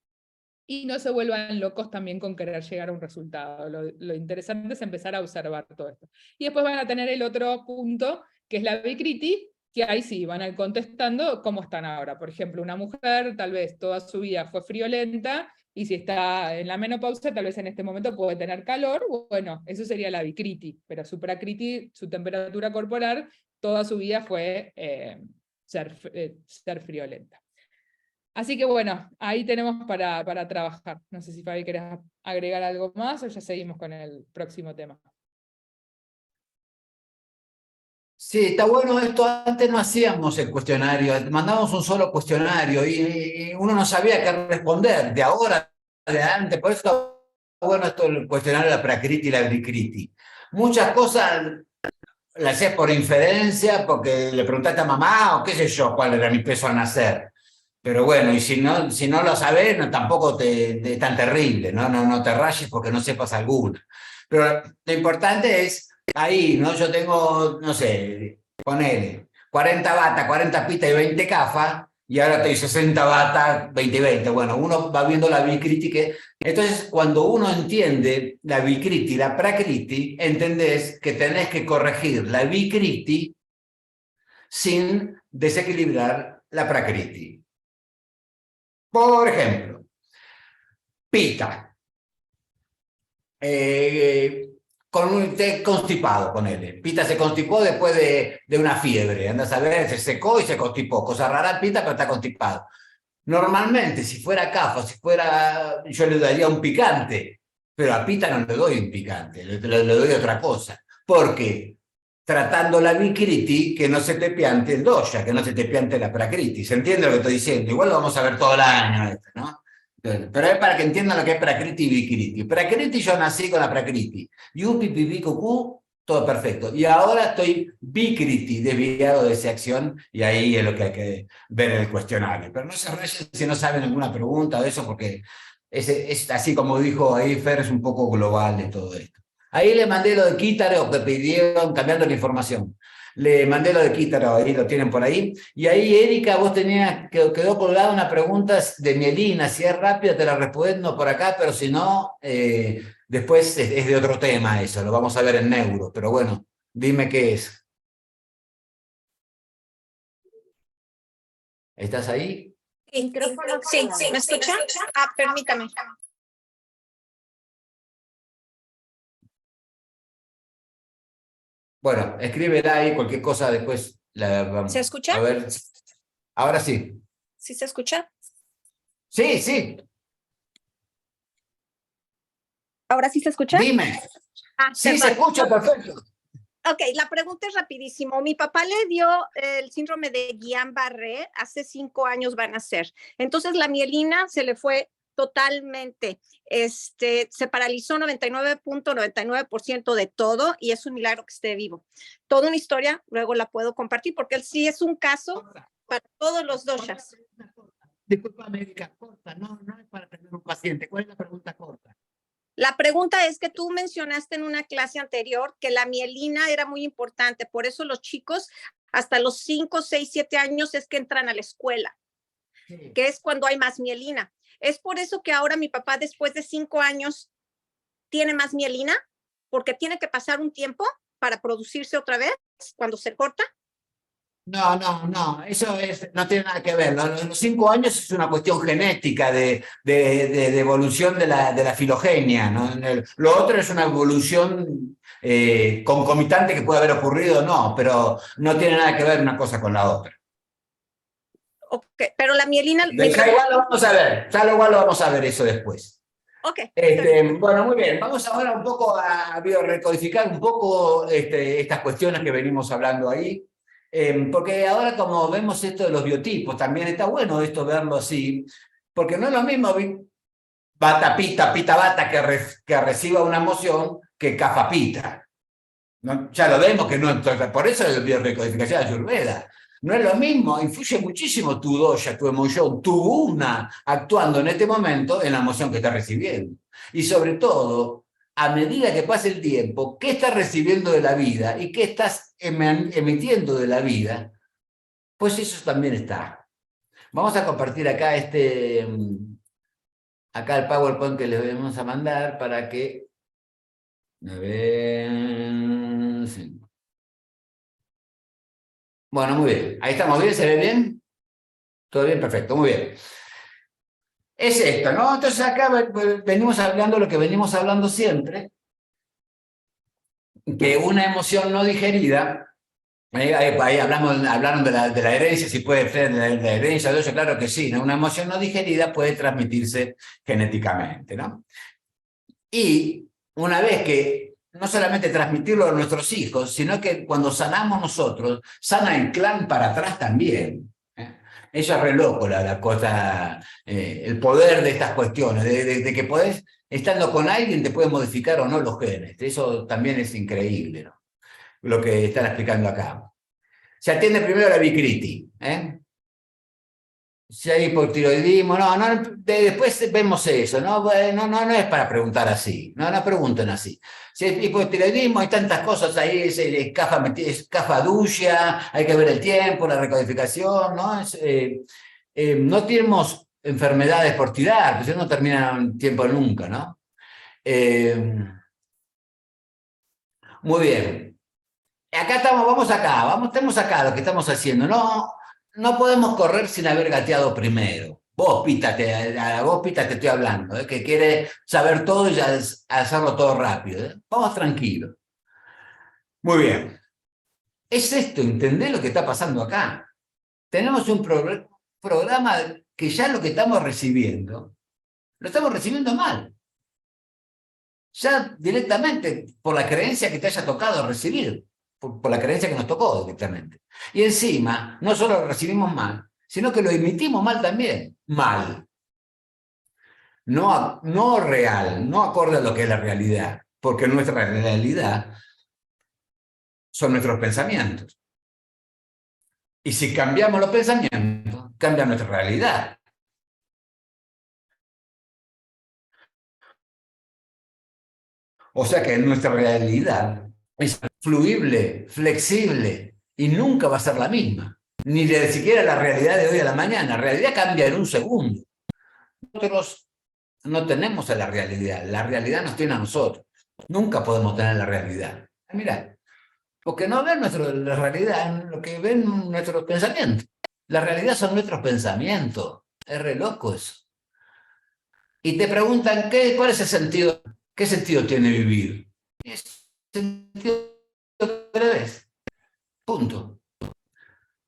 y no se vuelvan locos también con querer llegar a un resultado. Lo interesante es empezar a observar todo esto. Y después van a tener el otro punto, que es la Vikriti, que ahí sí van a ir contestando cómo están ahora. Por ejemplo, una mujer tal vez toda su vida fue friolenta, y si está en la menopausia, tal vez en este momento puede tener calor. Bueno, eso sería la Vikriti, pero su Prakriti, su temperatura corporal, toda su vida fue ser friolenta. Así que bueno, ahí tenemos para trabajar. No sé si Fabi querés agregar algo más o ya seguimos con el próximo tema. Sí, está bueno esto. Antes no hacíamos el cuestionario, mandábamos un solo cuestionario y uno no sabía qué responder. De ahora, de antes, por eso está bueno esto el cuestionario de la Prakriti y la Vikriti. Muchas cosas las hacés por inferencia, porque le preguntaste a mamá o qué sé yo cuál era mi peso al nacer. Pero bueno, y si no lo sabés, no, tampoco es tan terrible, ¿no? No te rayes porque no sepas alguna. Pero lo importante es ahí, ¿no? Yo tengo, no sé, ponele 40 batas, 40 pitas y 20 cafas, y ahora estoy 60 batas, 20 y 20. Bueno, uno va viendo la bicriti que... Entonces, cuando uno entiende la bicriti y la prakriti, entendés que tenés que corregir la bicriti sin desequilibrar la prakriti. Por ejemplo, pita, con un té constipado, ponele. Pita se constipó después de una fiebre, andas a ver, se secó y se constipó. Cosa rara, Pita, pero está constipado. Normalmente, si fuera CAFA, si fuera, yo le daría un picante, pero a Pita no le doy un picante, le doy otra cosa. Porque tratando la Vikriti, que no se te piante el dosha, que no se te piante la prakriti. ¿Se entiende lo que estoy diciendo? Igual lo vamos a ver todo el año, ¿no? Pero es para que entiendan lo que es prakriti y Vikriti. Prakriti, yo nací con la prakriti. Yupi, pipi, cucú, todo perfecto. Y ahora estoy Vikriti, desviado de esa acción, y ahí es lo que hay que ver en el cuestionario. Pero no se rayen si no saben alguna pregunta o eso, porque es así como dijo ahí Fer, es un poco global de todo esto. Ahí le mandé lo de Kitaro, que pidieron cambiando la información. Le mandé lo de Kitaro, ahí lo tienen por ahí. Y ahí, Erika, vos tenías, quedó colgada una pregunta de mielina. Si es rápida, te la respondo por acá, pero si no, después es de otro tema eso, lo vamos a ver en neuro. Pero bueno, dime qué es. ¿Estás ahí? Sí, ¿me escucha? Ah, permítame. Bueno, escríbela ahí, cualquier cosa después la vamos. ¿Se escucha? A ver, ahora sí. ¿Sí se escucha? Sí, sí. ¿Ahora sí se escucha? Dime. Ah, Sí, perdón. se escucha perfecto. Ok, la pregunta es rapidísimo. Mi papá le dio el síndrome de Guillain-Barré, hace 5 años van a ser. Entonces la mielina se le fue totalmente, se paralizó 99.99% de todo y es un milagro que esté vivo. Toda una historia, luego la puedo compartir porque él sí es un caso para todos los doshas. Disculpa, médica, corta, no es para tener un paciente. ¿Cuál es la pregunta corta? La pregunta es que tú mencionaste en una clase anterior que la mielina era muy importante, por eso los chicos hasta los 5, 6, 7 años es que entran a la escuela, sí, que es cuando hay más mielina. ¿Es por eso que ahora mi papá después de 5 años tiene más mielina? porque tiene que pasar un tiempo para producirse otra vez cuando se corta. No, eso no tiene nada que ver. Los 5 años es una cuestión genética de evolución de la filogenia, ¿no? Lo otro es una evolución concomitante que puede haber ocurrido, no, pero no tiene nada que ver una cosa con la otra. Okay, pero la mielina... Ya igual lo vamos a ver, ya igual lo vamos a ver eso después. Okay. Bueno, muy bien, vamos ahora un poco a biorecodificar un poco estas cuestiones que venimos hablando ahí. Porque ahora como vemos esto de los biotipos, también está bueno esto verlo así, porque no es lo mismo bata pita, pita bata que reciba una emoción que cafa pita. ¿No? Ya lo vemos que no, por eso es biorrecodificación de Ayurveda. No es lo mismo, influye muchísimo tu dosha, tu emoción, tu guna actuando en este momento en la emoción que estás recibiendo. Y sobre todo, a medida que pase el tiempo, qué estás recibiendo de la vida y qué estás emitiendo de la vida, pues eso también está. Vamos a compartir acá acá el PowerPoint que les vamos a mandar para que... A ver... Sí. Bueno, muy bien. Ahí estamos bien, ¿se ve bien? ¿Todo bien? Perfecto, muy bien. Es esto, ¿no? Entonces acá venimos hablando lo que venimos hablando siempre, que una emoción no digerida, ahí hablaron de la herencia, si puede ser de la herencia, de eso, claro que sí, ¿no? Una emoción no digerida puede transmitirse genéticamente, ¿no? Y una vez que no solamente transmitirlo a nuestros hijos, sino que cuando sanamos nosotros, sana el clan para atrás también. Eso es re loco la cosa, el poder de estas cuestiones, de que podés, estando con alguien, te puede modificar o no los genes. Eso también es increíble, ¿no? Lo que están explicando acá. Se atiende primero la bicritis, si hay hipotiroidismo, después vemos eso, no es para preguntar así, no pregunten así. Si hay hipotiroidismo, hay tantas cosas ahí, es cafa ducia, hay que ver el tiempo, la recodificación, ¿no? No tenemos enfermedades por tirar, pues no terminan tiempo nunca, ¿no? Muy bien. Acá estamos acá, lo que estamos haciendo, no podemos correr sin haber gateado primero. Vos, Pita, te estoy hablando, que quiere saber todo y hacerlo todo rápido. Vamos tranquilos. Muy bien. Es esto, ¿entendés lo que está pasando acá? Tenemos un programa que ya lo que estamos recibiendo, lo estamos recibiendo mal. Ya directamente por la creencia que te haya tocado recibir. Por la creencia que nos tocó directamente. Y encima, no solo lo recibimos mal, sino que lo emitimos mal también. Mal. No real, no acorde a lo que es la realidad, porque nuestra realidad son nuestros pensamientos. Y si cambiamos los pensamientos, cambia nuestra realidad. O sea que nuestra realidad es fluible, flexible, y nunca va a ser la misma. Ni de siquiera la realidad de hoy a la mañana. La realidad cambia en un segundo. Nosotros no tenemos a la realidad nos tiene a nosotros. Nunca podemos tener la realidad. Mira, porque no ven la realidad, lo que ven nuestros pensamientos. La realidad son nuestros pensamientos. Es re loco eso. Y te preguntan, ¿cuál es el sentido? ¿Qué sentido tiene vivir? Es sentido que le ves. Punto.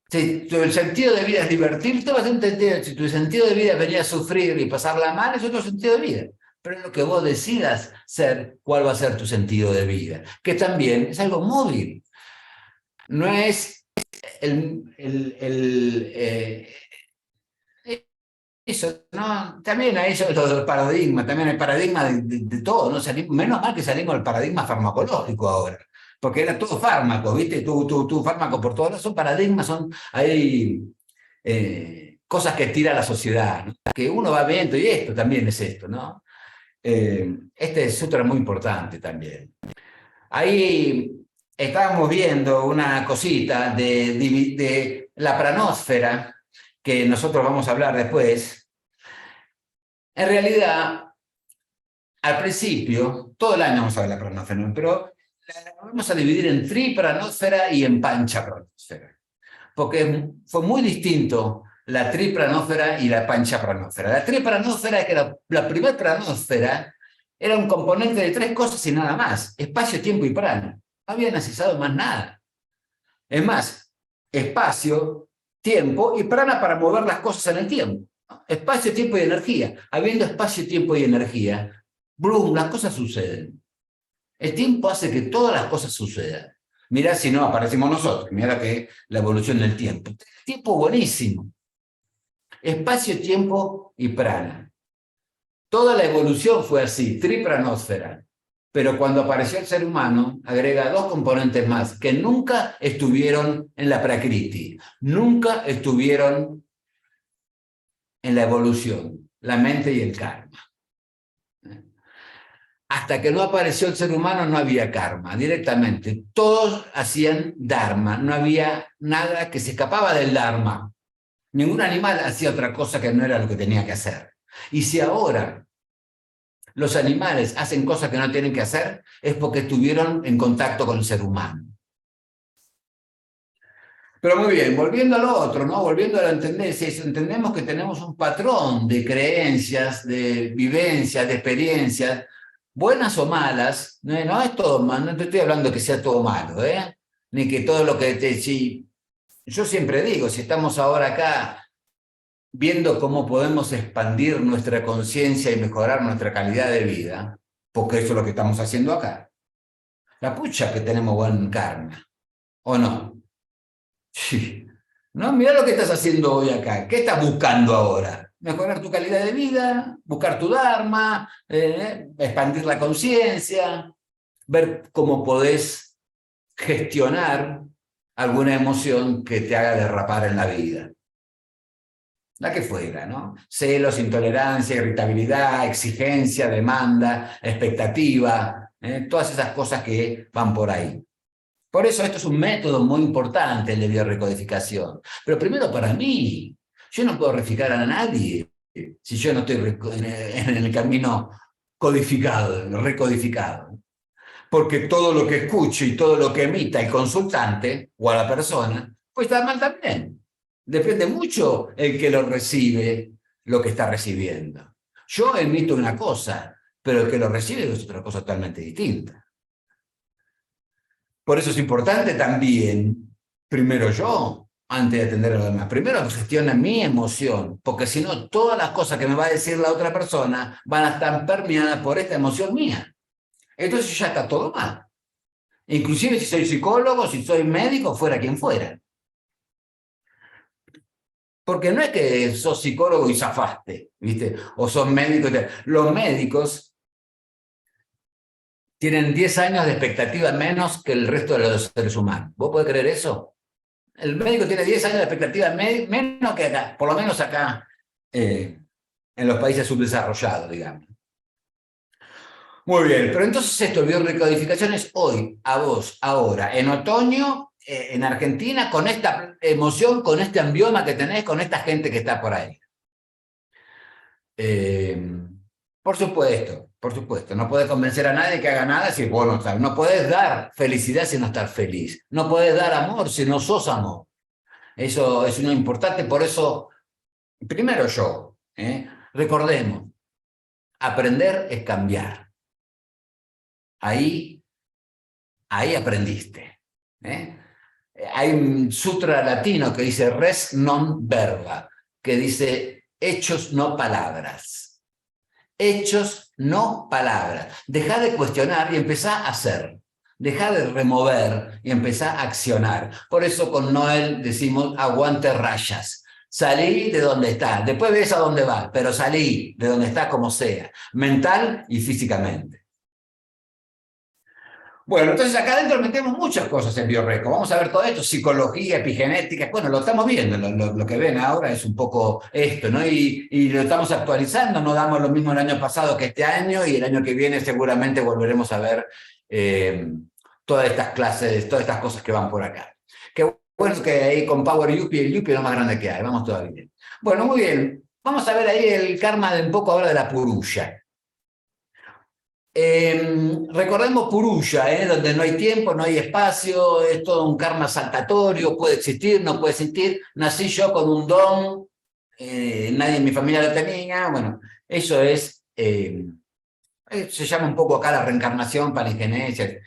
Si el sentido de vida es divertirte, vas a entender. Si tu sentido de vida es venir a sufrir y pasarla mal, es otro sentido de vida. Pero es lo que vos decidas ser, cuál va a ser tu sentido de vida. Que también es algo móvil. No es eso, ¿no? También hay eso, los paradigmas, también hay paradigmas de todo, ¿no? Menos mal que salimos del paradigma farmacológico ahora, porque era todo fármaco, ¿viste? Tu fármaco por todos lados son paradigmas, hay cosas que tira la sociedad, ¿no? Que uno va viendo, y esto también es esto, ¿no? Este sutra es muy importante también. Ahí estábamos viendo una cosita de la pranosfera, que nosotros vamos a hablar después. En realidad, al principio, todo el año vamos a ver la pranosfera, pero la vamos a dividir en tripranosfera y en panchapranosfera, porque fue muy distinto la tripranosfera y la panchapranosfera. La tripranosfera, que la primera pranosfera, era un componente de 3 cosas y nada más: espacio, tiempo y prana. No había necesitado más nada. Es más, espacio, tiempo y prana para mover las cosas en el tiempo. Espacio, tiempo y energía. Habiendo espacio, tiempo y energía, ¡blum!, las cosas suceden. El tiempo hace que todas las cosas sucedan. Mirá si no aparecemos nosotros, mirá que la evolución del tiempo. El tiempo buenísimo. Espacio, tiempo y prana. Toda la evolución fue así, tripranosfera. Pero cuando apareció el ser humano, agrega 2 componentes más que nunca estuvieron en la Prakriti, nunca estuvieron en la evolución: la mente y el karma. Hasta que no apareció el ser humano no había karma, directamente. Todos hacían dharma, no había nada que se escapaba del dharma. Ningún animal hacía otra cosa que no era lo que tenía que hacer. Y si ahora los animales hacen cosas que no tienen que hacer, es porque estuvieron en contacto con el ser humano. Pero muy bien, volviendo a lo otro, ¿no? Volviendo a la tendencia, entendemos que tenemos un patrón de creencias, de vivencias, de experiencias, buenas o malas. No es todo malo, no te estoy hablando que sea todo malo, ni que todo lo que si, yo siempre digo, si estamos ahora acá viendo cómo podemos expandir nuestra conciencia y mejorar nuestra calidad de vida, porque eso es lo que estamos haciendo acá, la pucha que tenemos buen karma, ¿o no? Sí. ¿No? Mirá lo que estás haciendo hoy acá. ¿Qué estás buscando ahora? Mejorar tu calidad de vida, buscar tu dharma, expandir la conciencia, ver cómo podés gestionar alguna emoción que te haga derrapar en la vida. La que fuera, ¿no? Celos, intolerancia, irritabilidad, exigencia, demanda, expectativa, todas esas cosas que van por ahí. Por eso esto es un método muy importante, el de biorecodificación. Pero primero para mí, yo no puedo recodificar a nadie si yo no estoy en el camino codificado, recodificado. Porque todo lo que escucho y todo lo que emita el consultante o a la persona, pues está mal también. Depende mucho el que lo recibe, lo que está recibiendo. Yo emito una cosa, pero el que lo recibe es otra cosa totalmente distinta. Por eso es importante también, primero yo, antes de atender a los demás, primero gestionar mi emoción, porque si no, todas las cosas que me va a decir la otra persona van a estar permeadas por esta emoción mía. Entonces ya está todo mal. Inclusive si soy psicólogo, si soy médico, fuera quien fuera. Porque no es que sos psicólogo y zafaste, ¿viste? O sos médico. Los médicos tienen 10 años de expectativa menos que el resto de los seres humanos. ¿Vos podés creer eso? El médico tiene 10 años de expectativa menos que acá, por lo menos acá, en los países subdesarrollados, digamos. Muy bien, pero entonces esto, biorecodificación, es hoy, a vos, ahora, en otoño, en Argentina, con esta emoción, con este ambioma que tenés, con esta gente que está por ahí. Por supuesto, no podés convencer a nadie que haga nada si vos no estás. No podés dar felicidad si no estás feliz. No podés dar amor si no sos amor. Eso es muy importante, por eso, primero yo, recordemos, aprender es cambiar. Ahí aprendiste. Hay un sutra latino que dice res non verba, que dice hechos no palabras. Hechos no palabras. Dejá de cuestionar y empezá a hacer. Dejá de remover y empezá a accionar. Por eso con Noel decimos aguante rayas. Salí de donde está. Después ves a dónde vas, pero salí de donde está como sea. Mental y físicamente. Bueno, entonces acá adentro metemos muchas cosas en Bioreco. Vamos a ver todo esto, psicología, epigenética. Bueno, lo estamos viendo, lo que ven ahora es un poco esto, ¿no? Y lo estamos actualizando, no damos lo mismo el año pasado que este año, y el año que viene seguramente volveremos a ver todas estas clases, todas estas cosas que van por acá. Qué bueno que ahí con Power Yuppie, el Yuppie es lo más grande que hay, vamos todavía bien. Bueno, muy bien, vamos a ver ahí el karma de un poco ahora de la Purusha. Recordemos Purusha, donde no hay tiempo, no hay espacio, es todo un karma saltatorio, puede existir, no puede existir. Nací yo con un don, nadie en mi familia lo tenía. Bueno, eso es, se llama un poco acá la reencarnación, palingenesia.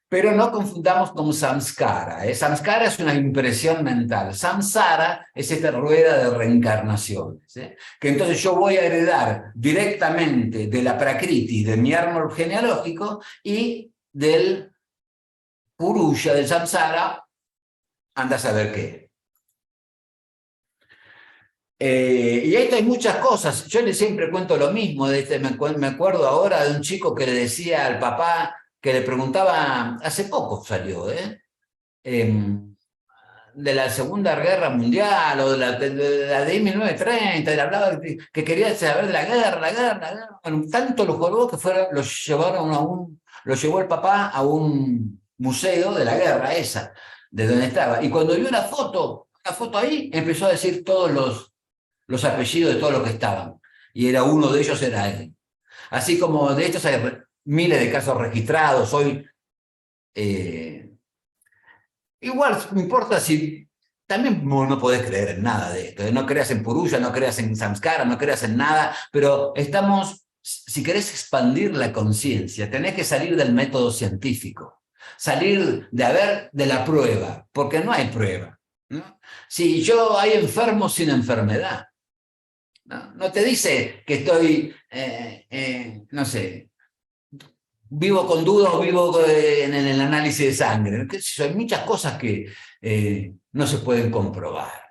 Pero no confundamos con samskara. Samskara es una impresión mental. Samsara es esta rueda de reencarnaciones. Que entonces yo voy a heredar directamente de la prakriti, de mi árbol genealógico, y del purusha, del samsara, anda a saber qué. Y ahí hay muchas cosas. Yo le siempre cuento lo mismo. Me acuerdo ahora de un chico que le decía al papá, que le preguntaba, hace poco salió, de la Segunda Guerra Mundial o de la de 1930, le hablaba que quería saber de la guerra. Bueno, tanto lo colgó que lo llevó el papá a un museo de la guerra esa, de donde estaba. Y cuando vio la foto ahí, empezó a decir todos los apellidos de todos los que estaban. Y uno de ellos era él. Así como de estos hay miles de casos registrados hoy. Igual no importa si también no podés creer en nada de esto. No creas en Purusha, no creas en Samskara, no creas en nada, pero si querés expandir la conciencia, tenés que salir del método científico, salir de la prueba, porque no hay prueba, ¿no? Si hay enfermos sin enfermedad, no te dice que estoy, no sé, vivo con dudas o vivo en el análisis de sangre. Hay muchas cosas que no se pueden comprobar.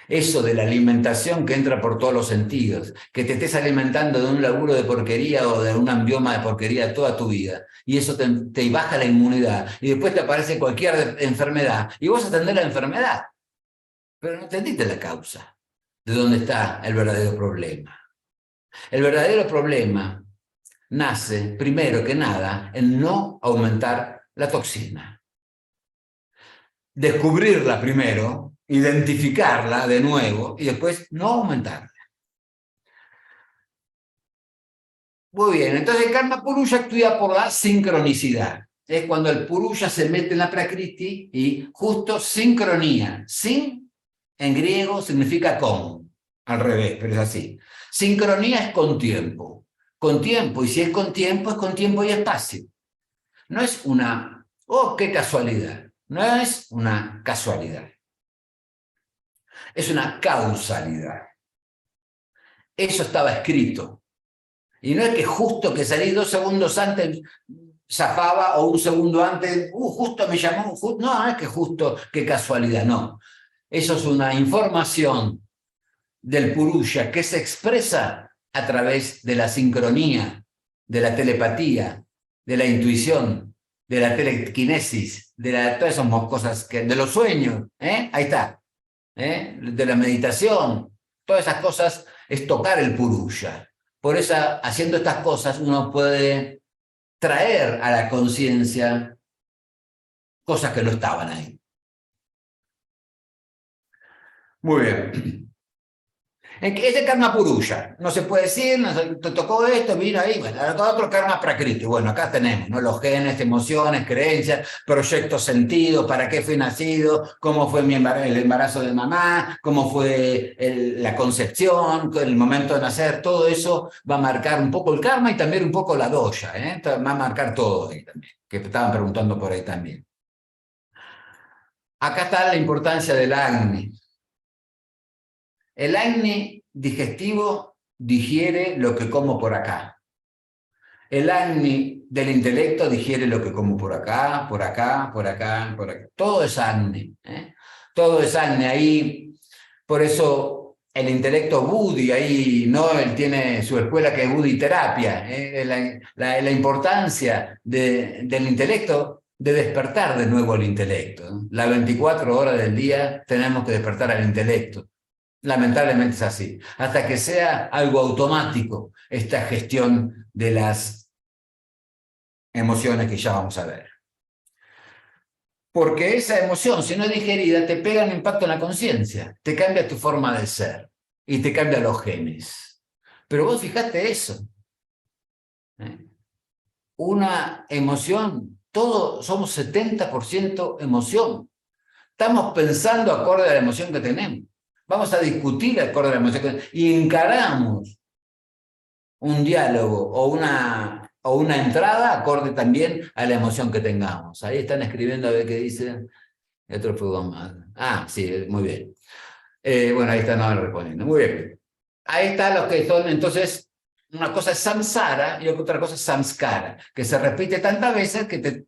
Eso de la alimentación que entra por todos los sentidos, que te estés alimentando de un laburo de porquería o de un ambioma de porquería toda tu vida, y eso te baja la inmunidad, y después te aparece cualquier enfermedad, y vos atendés la enfermedad, pero no entendiste la causa, de dónde está el verdadero problema. El verdadero problema nace, primero que nada, en no aumentar la toxina. Descubrirla primero, identificarla de nuevo y después no aumentarla. Muy bien, entonces el karma purusha actúa por la sincronicidad. Es cuando el purusha se mete en la prakriti y justo sincronía. Sin, en griego, significa con. Al revés, pero es así. Sincronía es con tiempo. Con tiempo, y si es con tiempo y espacio. No es una, qué casualidad. No es una casualidad. Es una causalidad. Eso estaba escrito. Y no es que justo que salí 2 segundos antes zafaba o 1 segundo antes, justo me llamó, no es que justo, qué casualidad, no. Eso es una información del purusha que se expresa a través de la sincronía, de la telepatía, de la intuición, de la telequinesis, todas esas cosas, de los sueños, ahí está, de la meditación, todas esas cosas es tocar el purusha. Por eso, haciendo estas cosas, uno puede traer a la conciencia cosas que no estaban ahí. Muy bien. Es el karma purusha. No se puede decir, te tocó esto, vino ahí, bueno, otro karma prakriti. Bueno, acá tenemos, ¿no? Los genes, emociones, creencias, proyectos, sentidos, para qué fui nacido, cómo fue el embarazo de mamá, cómo fue la concepción, el momento de nacer, todo eso va a marcar un poco el karma y también un poco la dosha, va a marcar todo ahí también, que estaban preguntando por ahí también. Acá está la importancia del Agni. El Agni digestivo digiere lo que como por acá. El Agni del intelecto digiere lo que como por acá, por acá, por acá, por acá. Todo es Agni. Todo es Agni. Ahí, por eso el intelecto Buddhi, ahí, ¿no? Él tiene su escuela que es Buddhi terapia. La importancia del intelecto, de despertar de nuevo el intelecto, ¿no? Las 24 horas del día tenemos que despertar al intelecto. Lamentablemente es así. Hasta que sea algo automático esta gestión de las emociones que ya vamos a ver. Porque esa emoción, si no es digerida, te pega un impacto en la conciencia, te cambia tu forma de ser y te cambia los genes. Pero vos fijaste eso. una emoción, todos somos 70% emoción. Estamos pensando acorde a la emoción que tenemos. Vamos a discutir acorde a la emoción que tenemos. Y encaramos un diálogo o una entrada acorde también a la emoción que tengamos. Ahí están escribiendo a ver qué dicen. Otro fútbol más. Ah, sí, muy bien. Bueno, ahí están respondiendo. Muy bien. Ahí están los que son, entonces, una cosa es samsara y otra cosa es samskara, que se repite tantas veces que te...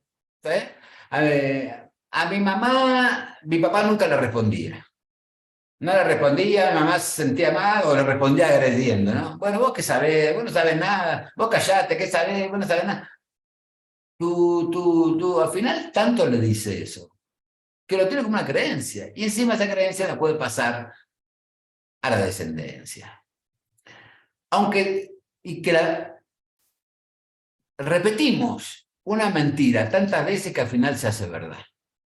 A mi papá nunca le respondía. No le respondía, mi mamá se sentía mal o le respondía agrediendo, ¿no? Bueno, vos qué sabés, vos no sabés nada, vos callate, ¿qué sabés? Vos no sabés nada. Tú, al final tanto le dice eso, que lo tiene como una creencia, y encima esa creencia la puede pasar a la descendencia. Aunque, y que repetimos una mentira tantas veces que al final se hace verdad.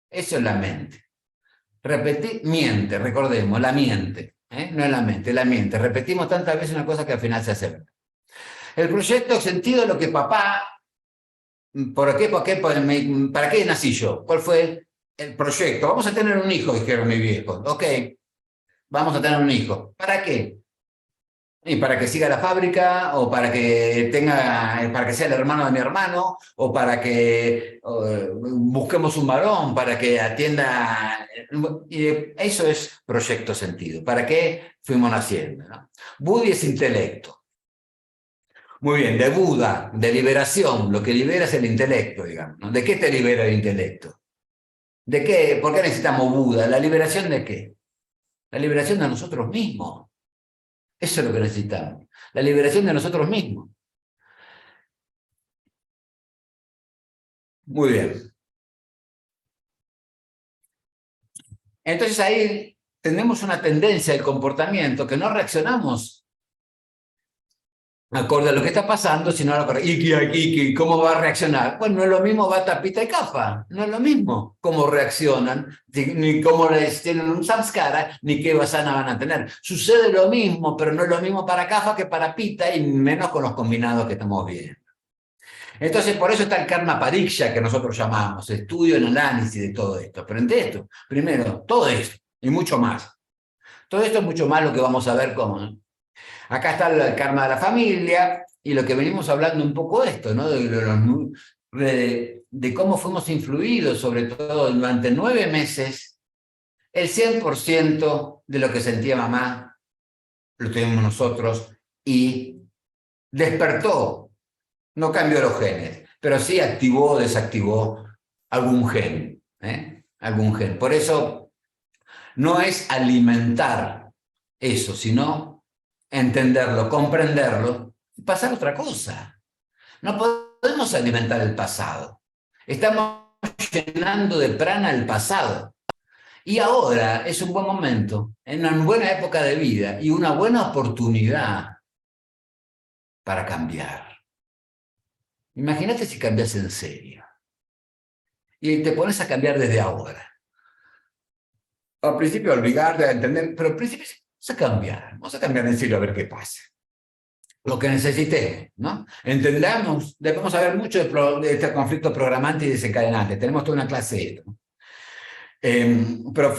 Eso es la mente. Miente, recordemos, la miente, no es la mente, la miente. Repetimos tantas veces una cosa que al final se hace verdad. El proyecto sentido de lo que papá, ¿para qué nací yo? ¿Cuál fue el proyecto? Vamos a tener un hijo, dijeron mis viejos. Ok, vamos a tener un hijo. ¿Para qué? Y para que siga la fábrica, o para que sea el hermano de mi hermano, o para que busquemos un varón, para que atienda. Y eso es proyecto sentido. ¿Para qué fuimos naciendo? ¿No? Buddhi es intelecto. Muy bien, de Buda, de liberación. Lo que libera es el intelecto, digamos, ¿no? ¿De qué te libera el intelecto? ¿De qué? ¿Por qué necesitamos Buda? ¿La liberación de qué? La liberación de nosotros mismos. Eso es lo que necesitamos, la liberación de nosotros mismos. Muy bien. Entonces ahí tenemos una tendencia del comportamiento que no reaccionamos acorde a lo que está pasando, sino a lo que... ¿Y cómo va a reaccionar? Pues no es lo mismo Vata, Pitta y Kapha, no es lo mismo cómo reaccionan, ni cómo les tienen un samskara, ni qué vasana van a tener. Sucede lo mismo, pero no es lo mismo para Kapha que para Pitta, y menos con los combinados que estamos viendo. Entonces, por eso está el karma pariksha que nosotros llamamos, estudio y análisis de todo esto. Pero entre esto, primero, todo esto y mucho más. Todo esto es mucho más lo que vamos a ver cómo, ¿no? Acá está el karma de la familia y lo que venimos hablando un poco esto, ¿no? De cómo fuimos influidos, sobre todo durante 9 meses, el 100% de lo que sentía mamá lo tenemos nosotros y despertó, no cambió los genes, pero sí activó o desactivó algún gen, algún gen. Por eso no es alimentar eso, sino entenderlo, comprenderlo y pasar a otra cosa. No podemos alimentar el pasado. Estamos llenando de prana el pasado. Y ahora es un buen momento, en una buena época de vida y una buena oportunidad para cambiar. Imagínate si cambias en serio. Y te pones a cambiar desde ahora. Al principio olvidarte de entender, pero al principio vamos a cambiar en serio a ver qué pasa. Lo que necesitemos, ¿no? Entendamos, debemos saber mucho de este conflicto programante y desencadenante. Tenemos toda una clase, ¿no? Pero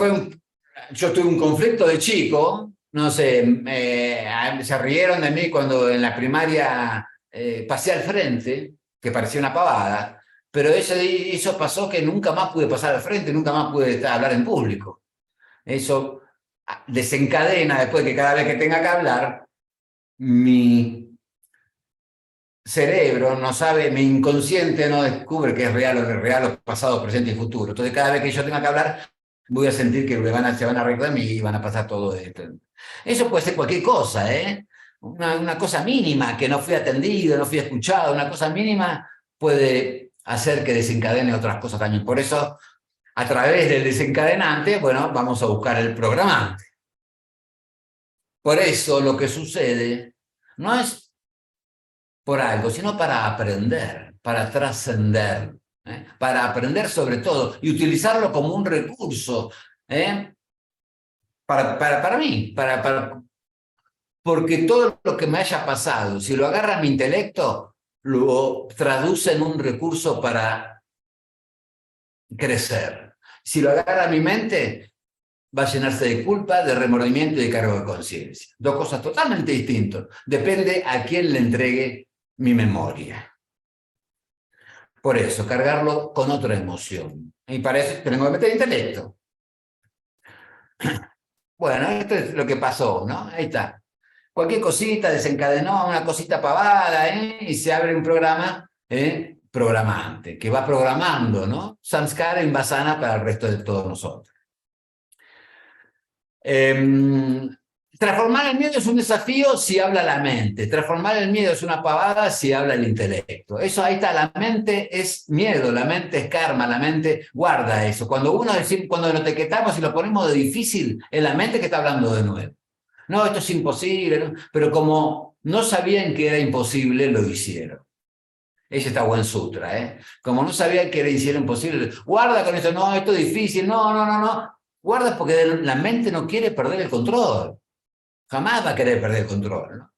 yo tuve un conflicto de chico, no sé, se rieron de mí cuando en la primaria pasé al frente, que parecía una pavada, pero eso pasó que nunca más pude pasar al frente, nunca más pude hablar en público. Eso desencadena después que cada vez que tenga que hablar, mi cerebro no sabe, mi inconsciente no descubre que es real o no es real, pasado, presente y futuro. Entonces cada vez que yo tenga que hablar, voy a sentir que se van a reír de mí y van a pasar todo esto. Eso puede ser cualquier cosa, una cosa mínima, que no fui atendido, no fui escuchado, una cosa mínima puede hacer que desencadene otras cosas también. Por eso, a través del desencadenante, bueno, vamos a buscar el programante. Por eso lo que sucede no es por algo, sino para aprender, para trascender, para aprender sobre todo y utilizarlo como un recurso para mí, porque todo lo que me haya pasado, si lo agarra mi intelecto, lo traduce en un recurso para crecer. Si lo agarra mi mente, va a llenarse de culpa, de remordimiento y de cargo de conciencia. Dos cosas totalmente distintas. Depende a quién le entregue mi memoria. Por eso, cargarlo con otra emoción. Y para eso tengo que meter intelecto. Bueno, esto es lo que pasó, ¿no? Ahí está. Cualquier cosita desencadenó una cosita pavada, y se abre un programa programante, que va programando, ¿no? Samskara y Vasana para el resto de todos nosotros. Transformar el miedo es un desafío si habla la mente. Transformar el miedo es una pavada si habla el intelecto. Eso ahí está, la mente es miedo, la mente es karma, la mente guarda eso. Cuando lo etiquetamos y lo ponemos de difícil, es la mente que está hablando de nuevo. No, esto es imposible, ¿no? Pero como no sabían que era imposible, lo hicieron. Ese está buen sutra, ¿eh? Como no sabían que era imposible, guarda con eso, no, esto es difícil, no. Guarda porque la mente no quiere perder el control. Jamás va a querer perder el control, ¿no?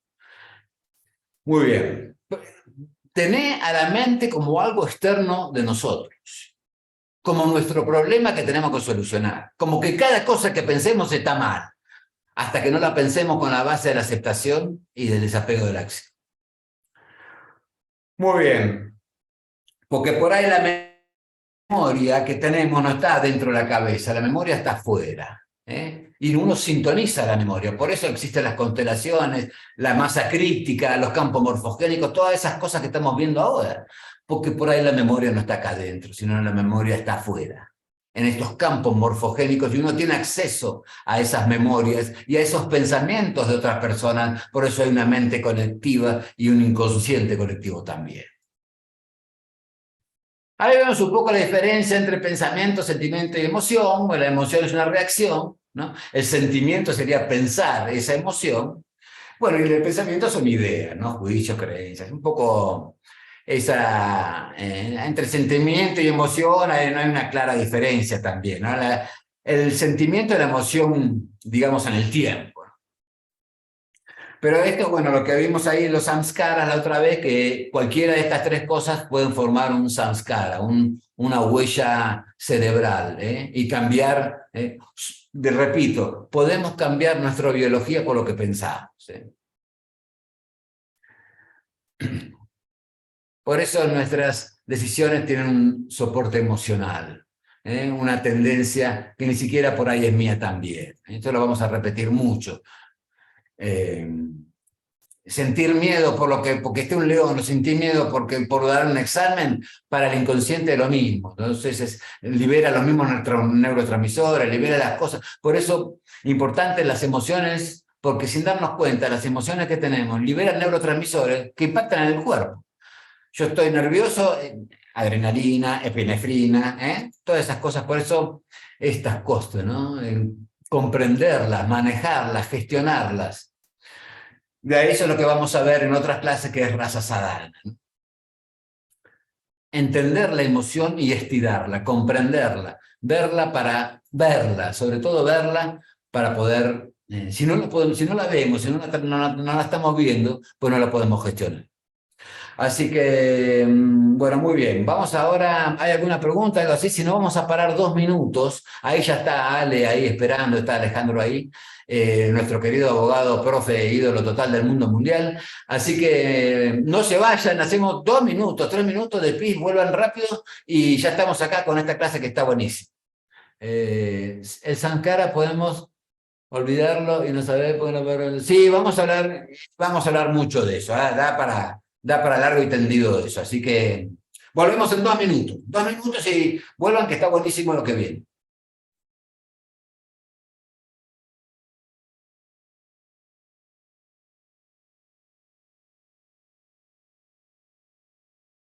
Muy bien. Tener a la mente como algo externo de nosotros. Como nuestro problema que tenemos que solucionar. Como que cada cosa que pensemos está mal. Hasta que no la pensemos con la base de la aceptación y del desapego de la acción. Muy bien. Porque por ahí la memoria que tenemos no está dentro de la cabeza, la memoria está afuera. Y uno sintoniza la memoria. Por eso existen las constelaciones, la masa crítica, los campos morfogénicos, todas esas cosas que estamos viendo ahora. Porque por ahí la memoria no está acá adentro, sino la memoria está afuera. En estos campos morfogénicos, y uno tiene acceso a esas memorias y a esos pensamientos de otras personas. Por eso hay una mente colectiva y un inconsciente colectivo también. Ahí vemos un poco la diferencia entre pensamiento, sentimiento y emoción. Bueno, la emoción es una reacción, ¿no? El sentimiento sería pensar esa emoción. Bueno, y el pensamiento son ideas, ¿no? Juicios, creencias. Un poco esa... entre sentimiento y emoción no hay una clara diferencia también, ¿no? El sentimiento y la emoción, digamos, en el tiempo. Pero esto, bueno, lo que vimos ahí en los samskaras la otra vez, que cualquiera de estas tres cosas pueden formar un samskara, una huella cerebral, y cambiar, repito, podemos cambiar nuestra biología por lo que pensamos. Por eso nuestras decisiones tienen un soporte emocional, una tendencia que ni siquiera por ahí es mía también. Esto lo vamos a repetir mucho. Sentir miedo porque esté un león, o sentir miedo por dar un examen, para el inconsciente es lo mismo. Entonces libera los mismos neurotransmisores, libera las cosas. Por eso, importante las emociones, porque sin darnos cuenta, las emociones que tenemos liberan neurotransmisores que impactan en el cuerpo. Yo estoy nervioso, adrenalina, epinefrina, todas esas cosas. Por eso estas cosas, ¿no? Comprenderlas, manejarlas, gestionarlas. De ahí eso es lo que vamos a ver en otras clases, que es Rasa Sadhana. Entender la emoción y estirarla, comprenderla, verla para verla, sobre todo verla para poder, si no la vemos, si no la estamos viendo, pues no la podemos gestionar. Así que, bueno, muy bien. Vamos ahora, ¿hay alguna pregunta, algo así? Si no, vamos a parar 2 minutos. Ahí ya está Ale ahí esperando, está Alejandro ahí, nuestro querido abogado, profe, ídolo total del mundo mundial. Así que no se vayan, hacemos 2 minutos, 3 minutos de pis, vuelvan rápido y ya estamos acá con esta clase que está buenísima. El Sankara podemos olvidarlo y no saber, sí, vamos a hablar mucho de eso, da para largo y tendido de eso, así que volvemos en 2 minutos. 2 minutos y vuelvan, que está buenísimo lo que viene.